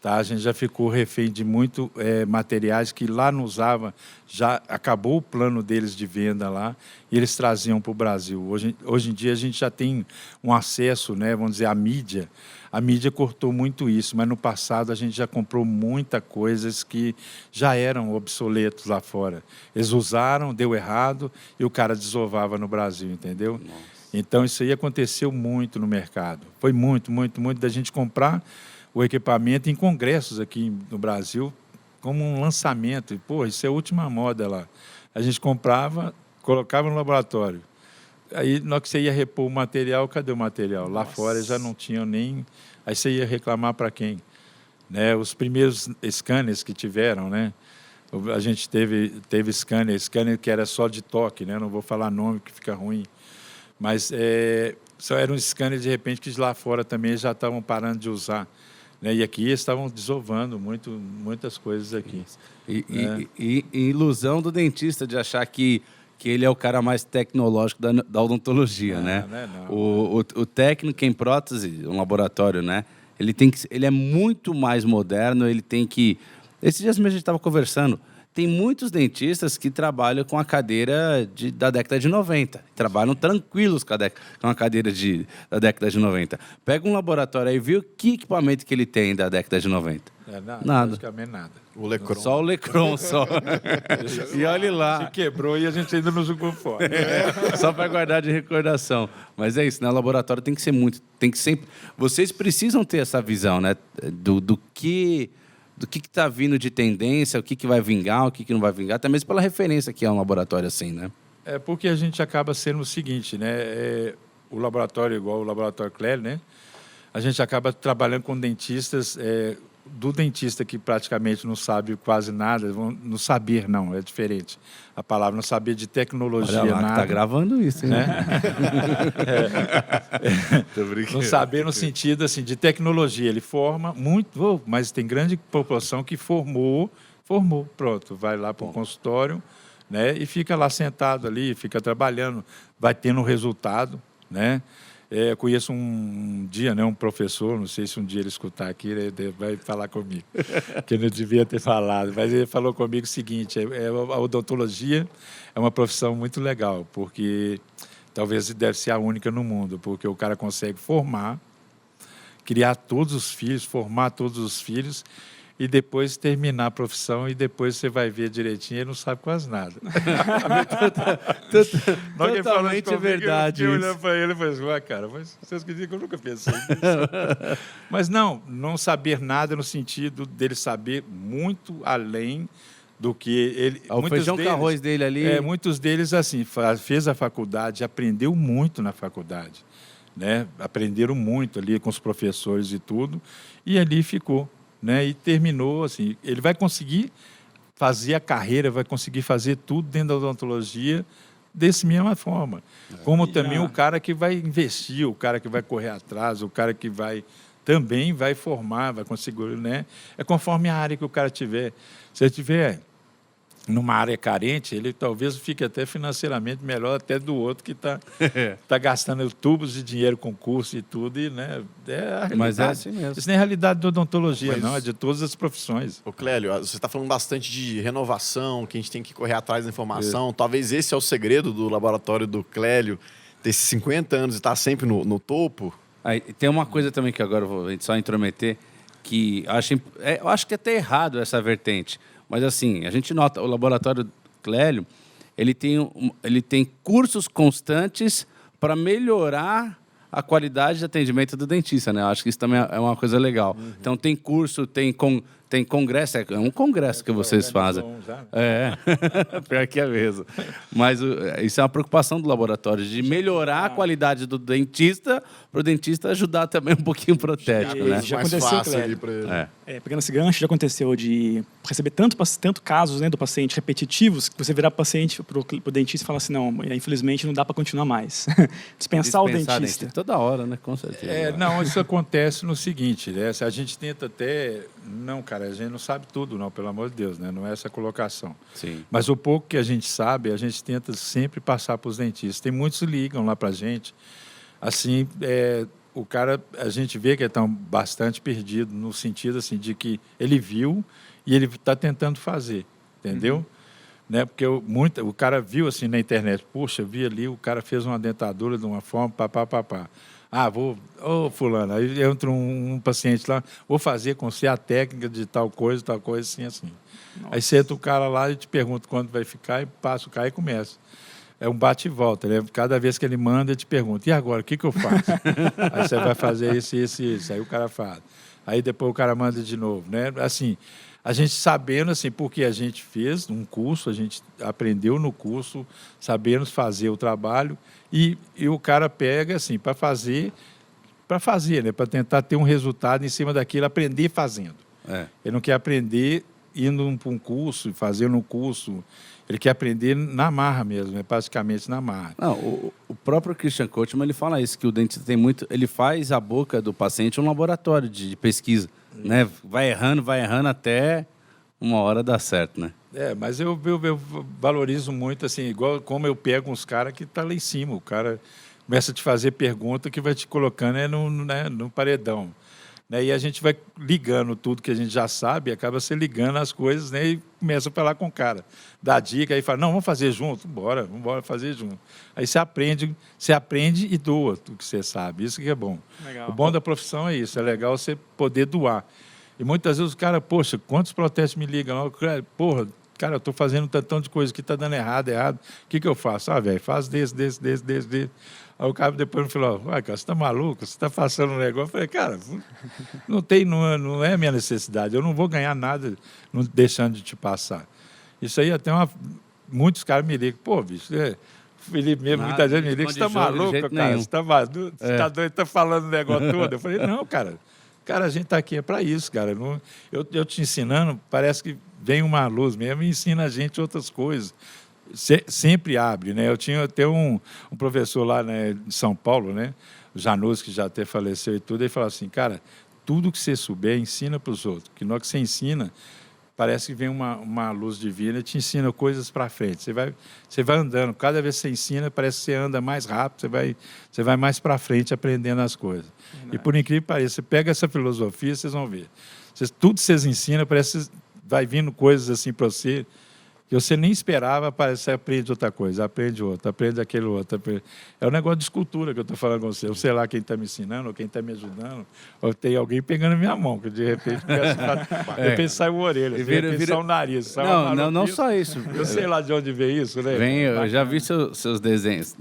Tá? A gente já ficou refém de muito materiais que lá não usava, já acabou o plano deles de venda lá e eles traziam para o Brasil. Hoje em dia a gente já tem um acesso, né, vamos dizer, à mídia. A mídia cortou muito isso, mas no passado a gente já comprou muita coisas que já eram obsoletos lá fora. Eles usaram, deu errado e o cara desovava no Brasil, entendeu? Nossa. Então isso aí aconteceu muito no mercado. Foi muito da gente comprar o equipamento em congressos aqui no Brasil, como um lançamento. E, pô, isso é a última moda lá. A gente comprava, colocava no laboratório. Aí, na hora que você ia repor o material, cadê o material? Lá fora já não tinham nem... Aí você ia reclamar para quem? Né? Os primeiros scanners que tiveram, né? A gente teve scanner que era só de toque, né? Não vou falar nome que fica ruim. Mas só era um scanner, de repente, que lá fora também já estavam parando de usar. Né? E aqui eles estavam desovando muitas coisas aqui. E ilusão do dentista de achar que ele é o cara mais tecnológico da odontologia, né? O técnico em prótese, um laboratório, né? Ele é muito mais moderno, ele tem que... Esses dias mesmo a gente estava conversando, tem muitos dentistas que trabalham com a cadeira da década de 90. Trabalham tranquilos com a cadeira da década de 90. Pega um laboratório aí e vê que equipamento que ele tem da década de 90. Nada. Praticamente nada. O Lecron. Só o Lecron, só. E olhe lá. Se quebrou e a gente ainda não jogou fora. Só para guardar de recordação. Mas é isso, né? O laboratório tem que ser sempre... Vocês precisam ter essa visão, né? Do que está vindo de tendência, o que vai vingar, o que não vai vingar, até mesmo pela referência que é um laboratório assim, né? Porque a gente acaba sendo o seguinte, né? O laboratório, igual o laboratório Clélio, né? A gente acaba trabalhando com dentistas, do dentista que praticamente não sabe quase nada, não saber não, é diferente. A palavra não saber de tecnologia, olha lá, nada. Está gravando isso, hein? Né? Não saber no sentido assim, de tecnologia. Ele forma muito, mas tem grande proporção que formou, pronto, vai lá para o consultório, né? E fica lá sentado ali, fica trabalhando, vai tendo um resultado, né? Eu conheço um dia, né, um professor, não sei se um dia ele escutar aqui, ele vai falar comigo, que eu não devia ter falado, mas ele falou comigo o seguinte, a odontologia é uma profissão muito legal, porque talvez deve ser a única no mundo, porque o cara consegue formar, criar todos os filhos, formar todos os filhos, e depois terminar a profissão e depois você vai ver direitinho e não sabe quase nada. Totalmente verdade. Eu olhando para ele e falei assim, cara, mas vocês acreditam que eu nunca pensei nisso? Mas não saber nada no sentido dele saber muito além do que ele... O feijão com arroz dele ali... Muitos deles, assim, fez a faculdade, aprendeu muito na faculdade. Né? Aprenderam muito ali com os professores e tudo, e ali ficou. Né? E terminou, assim, ele vai conseguir fazer a carreira, vai conseguir fazer tudo dentro da odontologia dessa mesma forma. Como também o cara que vai investir, o cara que vai correr atrás, o cara que vai também vai formar, vai conseguir, né? É conforme a área que o cara tiver. Se ele tiver numa área carente, ele talvez fique até financeiramente melhor até do outro que está gastando tubos de dinheiro com curso e tudo, e, né? É a realidade. Mas é assim mesmo. Isso nem é a realidade da odontologia, Mas- não, é de todas as profissões. Ô, Clélio, você está falando bastante de renovação, que a gente tem que correr atrás da informação. Talvez esse é o segredo do laboratório do Clélio, ter esses 50 anos e estar sempre no topo. Aí, tem uma coisa também que agora eu vou só intrometer, que eu acho que é até errado essa vertente. Mas assim, a gente nota, o laboratório Clélio, ele tem cursos constantes para melhorar a qualidade de atendimento do dentista, né? Eu acho que isso também é uma coisa legal. Então tem curso, tem congresso, é um congresso que vocês fazem. É, pior que é mesmo. Mas isso é uma preocupação do laboratório, de melhorar a qualidade do dentista, para o dentista ajudar também um pouquinho o protético, né? Já Mais aconteceu, fácil Clélio. ali pra ele. Pegando esse gancho, já aconteceu de receber tanto casos, né, do paciente repetitivos, que você virar paciente para o dentista e falar assim, não, infelizmente não dá para continuar mais. Dispensar o dentista. Toda hora, né? Com certeza. Não, isso acontece no seguinte, né? Se a gente tenta até... Não, cara, a gente não sabe tudo, não, pelo amor de Deus, né? Não é essa a colocação. Sim. Mas o pouco que a gente sabe, a gente tenta sempre passar para os dentistas. Tem muitos que ligam lá para a gente. Assim, o cara, a gente vê que ele está bastante perdido, no sentido assim, de que ele viu e ele está tentando fazer, entendeu? Né? Porque o cara viu assim na internet, puxa, vi ali, o cara fez uma dentadura de uma forma, papapá. Fulano, aí entra um paciente lá, vou fazer com você a técnica de tal coisa, assim. Nossa. Aí senta o cara lá e te pergunta quando vai ficar, e passa o cara e começa. É um bate e volta, né? Cada vez que ele manda, ele te pergunta, e agora, o que eu faço? Aí você vai fazer isso, aí o cara faz. Aí depois o cara manda de novo, né? Assim, a gente sabendo, assim, porque a gente fez um curso, a gente aprendeu no curso, sabemos fazer o trabalho, e o cara pega, assim, para fazer, né? Para tentar ter um resultado em cima daquilo, aprender fazendo. Ele não quer aprender indo para um curso, fazendo um curso. Ele quer aprender na marra mesmo, praticamente na marra. Não, o próprio Christian Kochman, ele fala isso, que o dentista tem muito... Ele faz a boca do paciente um laboratório de pesquisa, né? Vai errando até uma hora dar certo, né? Mas eu valorizo muito, assim, igual como eu pego uns caras que estão lá em cima. O cara começa a te fazer pergunta que vai te colocando no paredão. Né? E a gente vai ligando tudo que a gente já sabe, acaba se ligando as coisas, né? E começa a falar com o cara. Dá dica, aí fala, não, vamos fazer junto? Vamos embora fazer junto. Aí você aprende e doa tudo que você sabe. Isso que é bom. Legal. O bom da profissão é isso, é legal você poder doar. E muitas vezes o cara, poxa, quantos protestos me ligam? Porra, cara, eu estou fazendo um tantão de coisa que está dando errado. O que eu faço? Velho, faz desse. Aí o cara depois me falou, cara, você está maluco? Você está passando um negócio? Eu falei, cara, não é minha necessidade. Eu não vou ganhar nada deixando de te passar. Isso aí até muitos caras me ligam, pô, bicho, Felipe mesmo, muita gente me liga, você está maluco, cara? Você está maluco? Você está doido, está falando o negócio todo? Eu falei, não, cara, a gente está aqui para isso, cara. Eu te ensinando, parece que vem uma luz mesmo e ensina a gente outras coisas. Sempre abre, né? Eu tinha até um professor lá, né, em São Paulo, né, o Janus, que já até faleceu e tudo, ele falou assim, cara, tudo que você souber, ensina para os outros, porque na hora que você ensina, parece que vem uma luz divina e te ensina coisas para frente. Você vai andando, cada vez que você ensina, parece que você anda mais rápido, você vai mais para frente aprendendo as coisas. E por incrível que pareça, você pega essa filosofia, vocês vão ver. Tudo que vocês ensinam, parece que vai vindo coisas assim para você, que você nem esperava, parece que você aprende outra coisa, aprende outra, aprende aquele outro. É um negócio de escultura que eu estou falando com você. Eu sei lá quem está me ensinando, ou quem está me ajudando, ou tem alguém pegando minha mão, que de repente de repente sai uma orelha, de repente sai um nariz. Sai não só isso. Eu sei lá de onde veio isso, né? Eu já vi seus desenhos,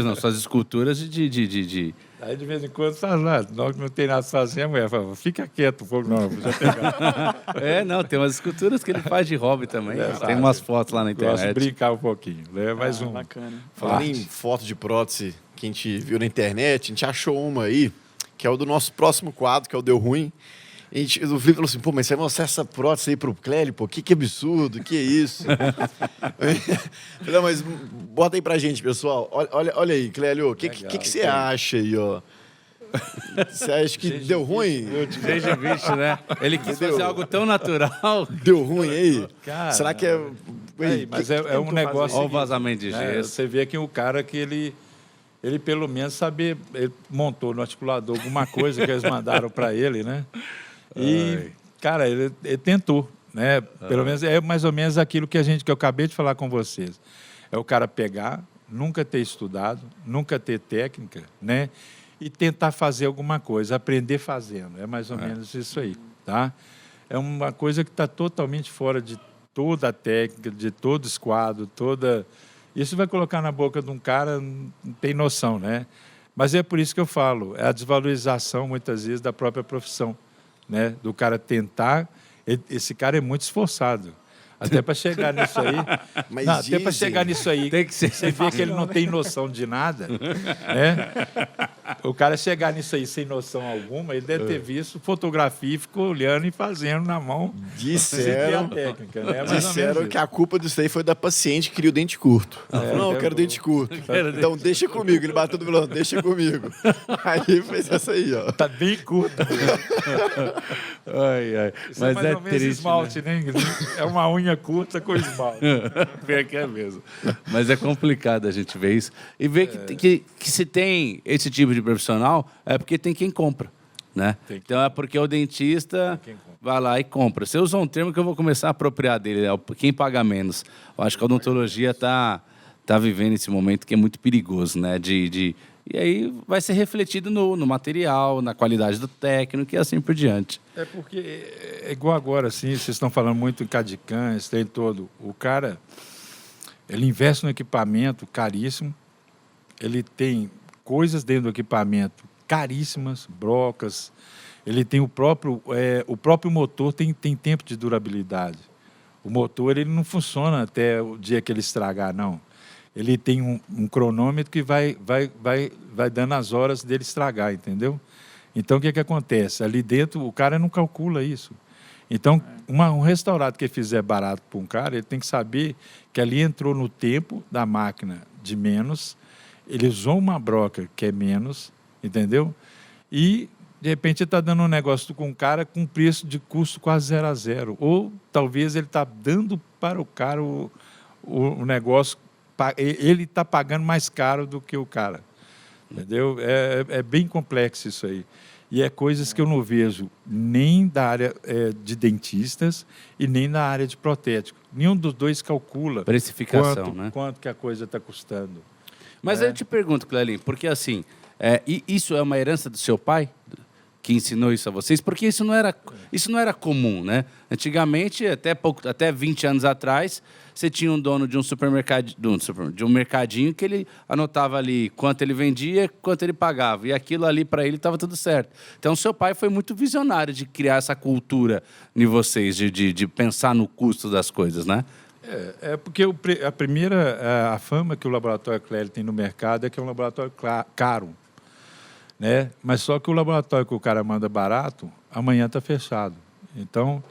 não, suas esculturas de... Aí, de vez em quando, faz lá, não tem nada a fazer, a mulher fala, fica quieto, fogo não, já pegar. Tem umas esculturas que ele faz de hobby também. Tem umas fotos lá na internet. Gosto de brincar um pouquinho, né? Mais um. Bacana. Falando em foto de prótese que a gente viu na internet, a gente achou uma aí, que é o do nosso próximo quadro, que é o Deu Ruim. O Felipe falou assim, pô, mas você vai mostrar essa prótese aí pro Clélio, pô, que absurdo, que é isso? Falei, não, mas bota aí pra gente, pessoal. Olha aí, Clélio, o que você acha aí, ó? Você acha que deu ruim? Gengivite, né? Ele quis fazer algo tão natural. Deu ruim aí? Cara, Será que é... Mas é um negócio... Olha o vazamento de né? gesso. Você vê que o cara que ele pelo menos sabia, ele montou no articulador alguma coisa que eles mandaram para ele, né? E, cara, ele tentou, né? Pelo menos é mais ou menos aquilo que eu acabei de falar com vocês. É o cara pegar, nunca ter estudado, nunca ter técnica, né? E tentar fazer alguma coisa, aprender fazendo. É mais ou menos isso aí, tá? É uma coisa que está totalmente fora de toda a técnica, de todo esquadro, toda... Isso vai colocar na boca de um cara, não tem noção, né? Mas é por isso que eu falo, é a desvalorização, muitas vezes, da própria profissão, né? Do cara tentar... Esse cara é muito esforçado. Até para chegar nisso aí... Mas não, até para chegar nisso aí, Tem que ser você vê que ele não tem noção de nada, né? O cara chegar nisso aí sem noção alguma, ele deve ter visto fotografia e ficou olhando e fazendo na mão. Disseram, a técnica, né? Mais ou disseram menos que a culpa disso aí foi da paciente que queria o dente curto. Ela falou, não, eu quero dente curto. Então deixa comigo. Ele bateu no vilão, deixa comigo. Aí fez essa aí, ó. tá bem curto. Isso Mas mais é ou menos triste, esmalte, né? É uma unha curta com esmalte. Vê que é mesmo. Mas é complicado a gente ver isso. E ver que se tem esse tipo de profissional, é porque tem quem compra, né? Então é porque o dentista vai lá e compra. Você usou um termo que eu vou começar a apropriar dele, é quem paga menos. Eu acho que a odontologia está vivendo esse momento que é muito perigoso, né? E aí vai ser refletido no material, na qualidade do técnico e assim por diante. É porque é igual agora, assim, vocês estão falando muito em CAD/CAM, esse trem todo. O cara, ele investe no equipamento caríssimo, ele tem coisas dentro do equipamento caríssimas, brocas, ele tem o próprio motor tem tempo de durabilidade. O motor ele não funciona até o dia que ele estragar, não. Ele tem um cronômetro que vai dando as horas dele estragar, entendeu? Então, o que acontece? Ali dentro, o cara não calcula isso. Então, um restaurante que fizer barato para um cara, ele tem que saber que ali entrou no tempo da máquina de menos, ele usou uma broca que é menos, entendeu? E, de repente, ele está dando um negócio com um cara com preço de custo quase 0 a 0. Ou, talvez, ele está dando para o cara o negócio, ele está pagando mais caro do que o cara. Entendeu? É bem complexo isso aí. E é coisas que eu não vejo nem da área de dentistas e nem na área de protético. Nenhum dos dois calcula Precificação, né? quanto que a coisa está custando. Mas aí eu te pergunto, Clelinho, porque assim, isso é uma herança do seu pai que ensinou isso a vocês? Porque isso não era comum, né? Antigamente, até 20 anos atrás, você tinha um dono de um supermercado, de um mercadinho que ele anotava ali quanto ele vendia, quanto ele pagava. E aquilo ali para ele estava tudo certo. Então, seu pai foi muito visionário de criar essa cultura em vocês, de pensar no custo das coisas, né? Porque a fama que o Laboratório Clério tem no mercado é que é um laboratório caro, né? Mas só que o laboratório que o cara manda barato, amanhã está fechado. Então,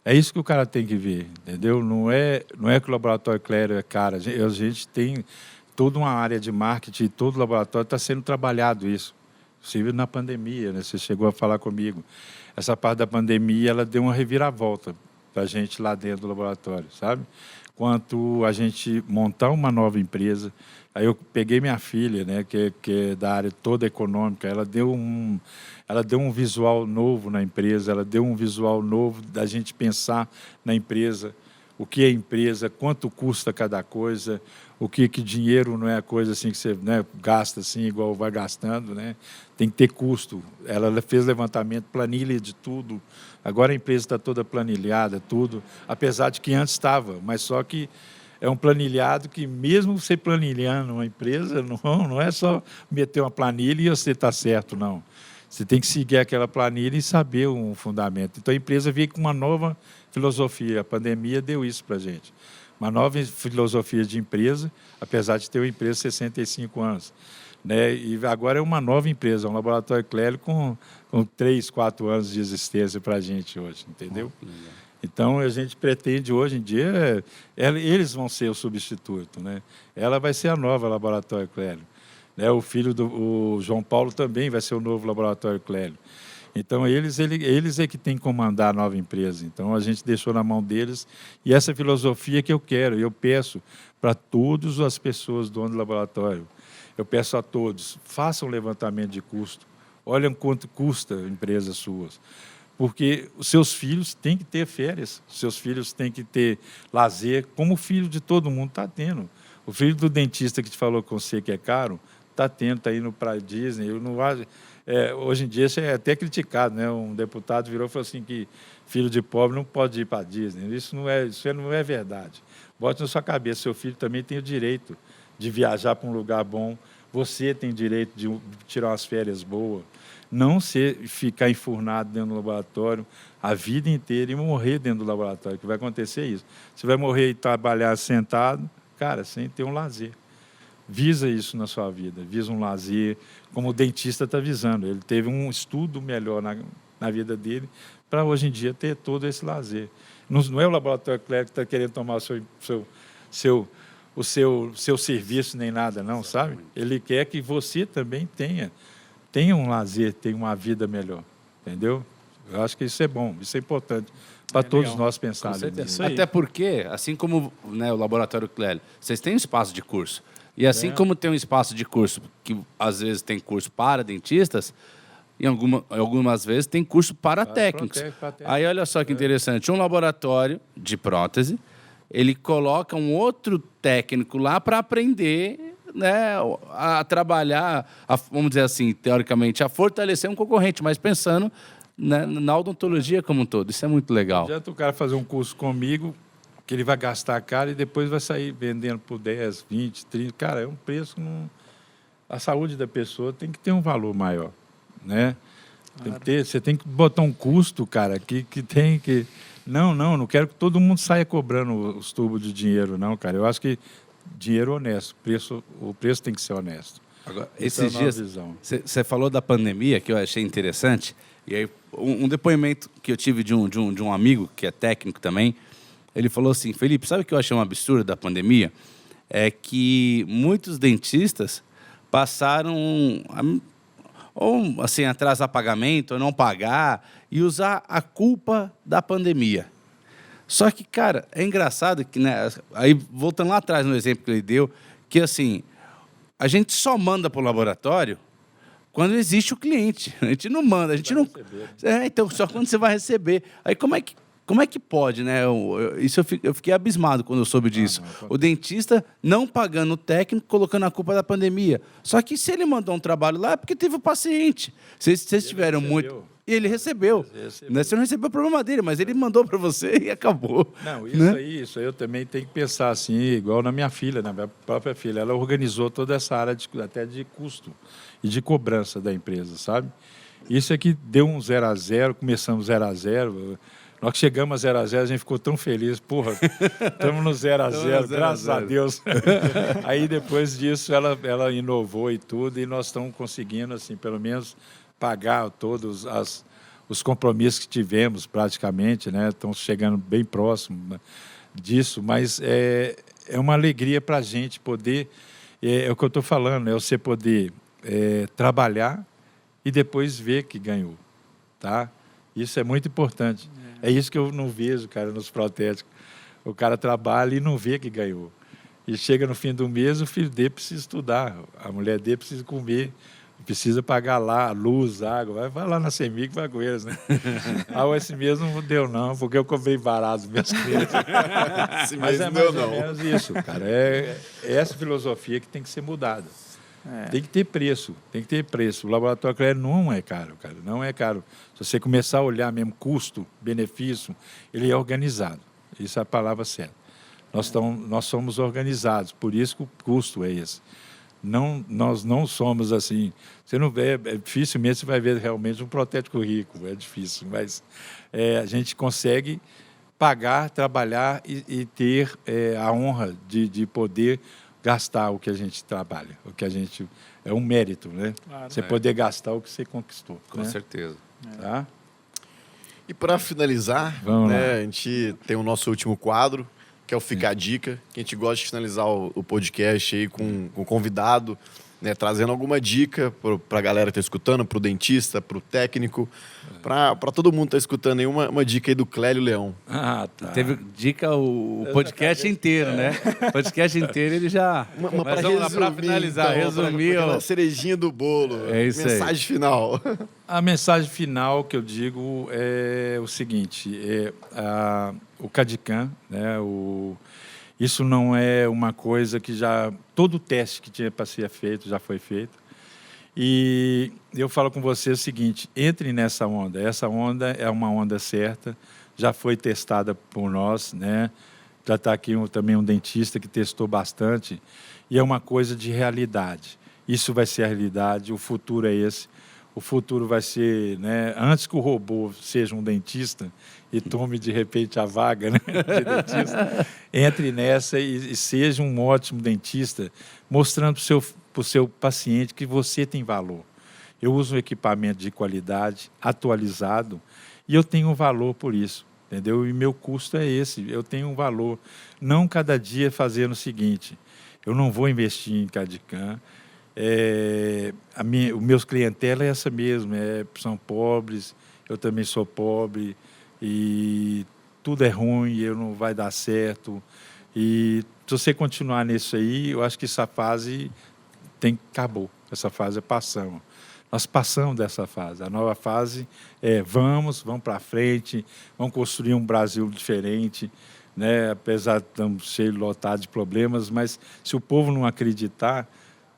é isso que o cara tem que ver, entendeu? Não é que o Laboratório Clério é caro. A gente tem toda uma área de marketing, todo laboratório está sendo trabalhado isso. Inclusive na pandemia, né? Você chegou a falar comigo. Essa parte da pandemia, ela deu uma reviravolta para a gente lá dentro do laboratório, sabe? Quanto a gente montar uma nova empresa. Aí eu peguei minha filha, né, que é da área toda econômica, ela deu um visual novo na empresa, ela deu um visual novo da gente pensar na empresa, o que é empresa, quanto custa cada coisa, o que dinheiro não é a coisa assim que você, né, gasta assim igual vai gastando, né? Tem que ter custo. Ela fez levantamento, planilha de tudo. Agora a empresa está toda planilhada, tudo, apesar de que antes estava, mas só que é um planilhado que, mesmo você planilhando uma empresa, não é só meter uma planilha e você está certo, não. Você tem que seguir aquela planilha e saber um fundamento. Então, a empresa veio com uma nova filosofia. A pandemia deu isso para a gente. Uma nova filosofia de empresa, apesar de ter uma empresa de 65 anos. Né? E agora é uma nova empresa, um laboratório Clério com 3, 4 anos de existência para a gente hoje, entendeu? Então, a gente pretende, hoje em dia, eles vão ser o substituto, né? Ela vai ser a nova Laboratório Clério. né? O filho do João Paulo também vai ser o novo laboratório Clélio. Então, eles é que têm que comandar a nova empresa. Então, a gente deixou na mão deles. E essa filosofia que eu quero, eu peço para todas as pessoas donas do laboratório, eu peço a todos, façam um levantamento de custo. Olhem quanto custa empresas suas. Porque os seus filhos têm que ter férias, os seus filhos têm que ter lazer, como o filho de todo mundo está tendo. O filho do dentista que te falou com você que é caro, está tendo, está indo para a Disney. Eu não acho... hoje em dia isso é até criticado, né? Um deputado virou e falou assim que filho de pobre não pode ir para a Disney. Isso não é verdade. Bote na sua cabeça, seu filho também tem o direito de viajar para um lugar bom, você tem direito de tirar umas férias boas, não ficar enfurnado dentro do laboratório a vida inteira e morrer dentro do laboratório, que vai acontecer isso. Você vai morrer e trabalhar sentado, cara, sem ter um lazer. Visa isso na sua vida, visa um lazer, como o dentista está visando. Ele teve um estudo melhor na vida dele para, hoje em dia, ter todo esse lazer. Não é o laboratório Clélio que está querendo tomar o seu serviço nem nada, não, sabe? Ele quer que você também tenha um lazer, tenha uma vida melhor, entendeu? Eu acho que isso é bom, isso é importante para todos nós pensarmos. Até porque, assim como, né, o laboratório Clélio, vocês têm um espaço de curso. E assim como tem um espaço de curso que às vezes tem curso para dentistas, em algumas vezes tem curso para técnicos. Aí olha só que interessante, um laboratório de prótese, ele coloca um outro técnico lá para aprender, né, a trabalhar, vamos dizer assim, teoricamente, a fortalecer um concorrente, mas pensando na odontologia como um todo. Isso é muito legal. Não adianta o cara fazer um curso comigo, que ele vai gastar caro e depois vai sair vendendo por 10, 20, 30. Cara, é um preço... A saúde da pessoa tem que ter um valor maior, né? Você tem que botar um custo, cara, que tem que... Não quero que todo mundo saia cobrando os tubos de dinheiro, não, cara. Eu acho que dinheiro honesto, o preço tem que ser honesto. Agora, esses dias, você falou da pandemia, que eu achei interessante, e aí um depoimento que eu tive de um amigo, que é técnico também, ele falou assim, Felipe, sabe o que eu achei um absurdo da pandemia? É que muitos dentistas passaram ou assim, atrasar pagamento, ou não pagar, e usar a culpa da pandemia. Só que, cara, é engraçado que, né, aí voltando lá atrás no exemplo que ele deu, que assim, a gente só manda para o laboratório quando existe o cliente. A gente não manda, a gente não... Então, só quando você vai receber. Aí como é que pode, né? Eu fiquei abismado quando eu soube disso. O dentista não pagando o técnico, colocando a culpa da pandemia. Só que se ele mandou um trabalho lá, é porque teve o paciente. Se vocês tiveram muito... E ele recebeu. Né? Você não recebeu o problema dele, mas ele mandou para você e acabou. Não, isso aí eu também tenho que pensar assim, igual na minha filha, na minha própria filha. Ela organizou toda essa área até de custo e de cobrança da empresa, sabe? Isso aqui deu um 0 a 0, começamos 0 a 0. Nós que chegamos a 0 a 0, a gente ficou tão feliz. Porra, estamos no 0 a 0, graças a Deus. Aí, depois disso, ela inovou e tudo, e nós estamos conseguindo, assim, pelo menos, pagar todos os compromissos que tivemos, praticamente, né? Estão chegando bem próximo disso, mas é uma alegria para a gente poder... É o que eu estou falando, é você poder trabalhar e depois ver que ganhou, tá? Isso é muito importante. É isso que eu não vejo, cara, nos protéticos. O cara trabalha e não vê que ganhou. E chega no fim do mês, o filho dele precisa estudar, a mulher dele precisa comer, precisa pagar lá luz, água. Vai lá na CEMIG que vai com eles, né? Esse mês não deu, não, porque eu comprei barato minhas crianças. Mas é mais ou menos isso, cara. É essa filosofia que tem que ser mudada. Tem que ter preço, tem que ter preço. O laboratório Clélio não é caro, cara, não é caro. Se você começar a olhar mesmo custo, benefício, ele é organizado. Isso é a palavra certa. Nós somos organizados, por isso que o custo é esse. Nós não somos assim. Você não vê, dificilmente você vai ver realmente um protético rico, é difícil, mas a gente consegue pagar, trabalhar e ter a honra de poder gastar o que a gente trabalha, o que a gente... É um mérito, né? Claro, você poder gastar o que você conquistou. Com certeza. Tá? E para finalizar, né, a gente tem o nosso último quadro, que é o Fica a Dica, que a gente gosta de finalizar o podcast aí com o convidado, né, trazendo alguma dica para a galera que está escutando, para o dentista, para o técnico, para todo mundo que está escutando aí, uma dica aí do Clélio Leão. Ah, tá. Teve dica o podcast inteiro, né? O podcast inteiro ele já... Mas Mas vamos lá, para finalizar, resumir... Aquela cerejinha do bolo. É isso aí. Mensagem final. A mensagem final que eu digo é o seguinte, o CAD/CAM, né, isso não é uma coisa que já... Todo o teste que tinha para ser feito já foi feito. E eu falo com você o seguinte, entre nessa onda. Essa onda é uma onda certa, já foi testada por nós, né? Já está aqui também um dentista que testou bastante, e é uma coisa de realidade. Isso vai ser a realidade, o futuro é esse. O futuro vai ser, né, antes que o robô seja um dentista e tome, de repente, a vaga, né, de dentista, entre nessa e seja um ótimo dentista, mostrando para o seu paciente que você tem valor. Eu uso um equipamento de qualidade, atualizado, e eu tenho um valor por isso, entendeu? E meu custo é esse, eu tenho um valor. Não cada dia fazendo o seguinte, eu não vou investir em CAD/CAM, os meus clientela é essa mesmo, são pobres, eu também sou pobre, e tudo é ruim, eu não vai dar certo. E se você continuar nisso aí, eu acho que essa fase acabou, essa fase passamos. Nós passamos dessa fase. A nova fase vamos para frente, vamos construir um Brasil diferente, né? Apesar de estarmos cheios lotados de problemas, mas se o povo não acreditar,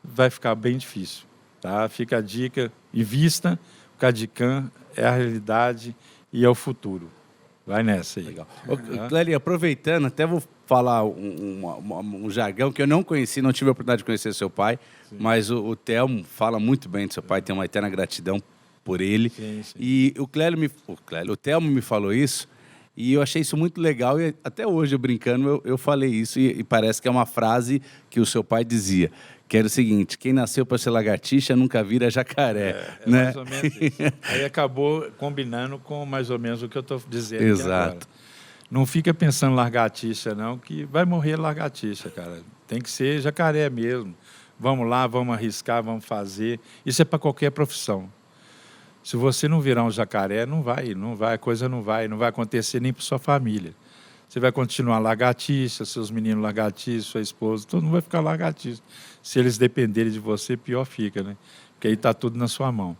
vai ficar bem difícil. Tá? Fica a dica, invista, o CAD/CAM é a realidade e é o futuro. Vai nessa aí. Legal. Clélio, aproveitando, até vou falar um jargão que eu não conheci, não tive a oportunidade de conhecer seu pai, sim, mas o Telmo fala muito bem do seu pai, tem uma eterna gratidão por ele. Sim, sim. E o Telmo me falou isso, e eu achei isso muito legal, e até hoje, eu brincando, eu falei isso, e parece que é uma frase que o seu pai dizia, que era o seguinte: quem nasceu para ser lagartixa nunca vira jacaré. Né? Mais ou menos isso. Aí acabou combinando com mais ou menos o que eu estou dizendo. Exato. Aqui agora. Não fica pensando lagartixa, não, que vai morrer lagartixa, cara. Tem que ser jacaré mesmo. Vamos lá, vamos arriscar, vamos fazer. Isso é para qualquer profissão. Se você não virar um jacaré, não vai, a coisa não vai acontecer nem para sua família. Você vai continuar lagartixa, seus meninos lagartixa, sua esposa, todo mundo vai ficar lagartixa. Se eles dependerem de você, pior fica, né? Porque aí está tudo na sua mão.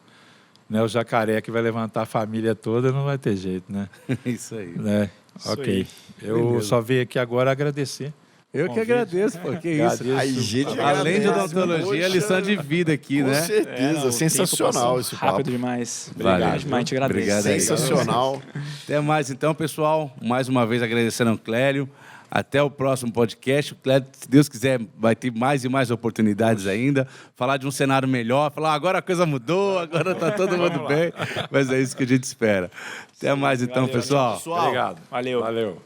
Né? O jacaré que vai levantar a família toda não vai ter jeito, né? Isso aí. Né? Isso ok. aí. Eu Beleza. só veio aqui agora agradecer. Eu que agradeço, porque isso. A gente Além de agradece. odontologia, lição de vida aqui, Com né? certeza, o sensacional tempo esse passou papo. rápido demais. Valeu. Obrigado demais, a gente agradece. Obrigado aí. Sensacional. Até mais então, pessoal. Mais uma vez agradecendo ao Clélio. Até o próximo podcast. O Clélio, se Deus quiser, vai ter mais e mais oportunidades ainda. Falar de um cenário melhor. Falar, agora a coisa mudou, agora está todo mundo bem. Mas é isso que a gente espera. Até mais então, Valeu, pessoal. pessoal. Obrigado. Valeu. Valeu.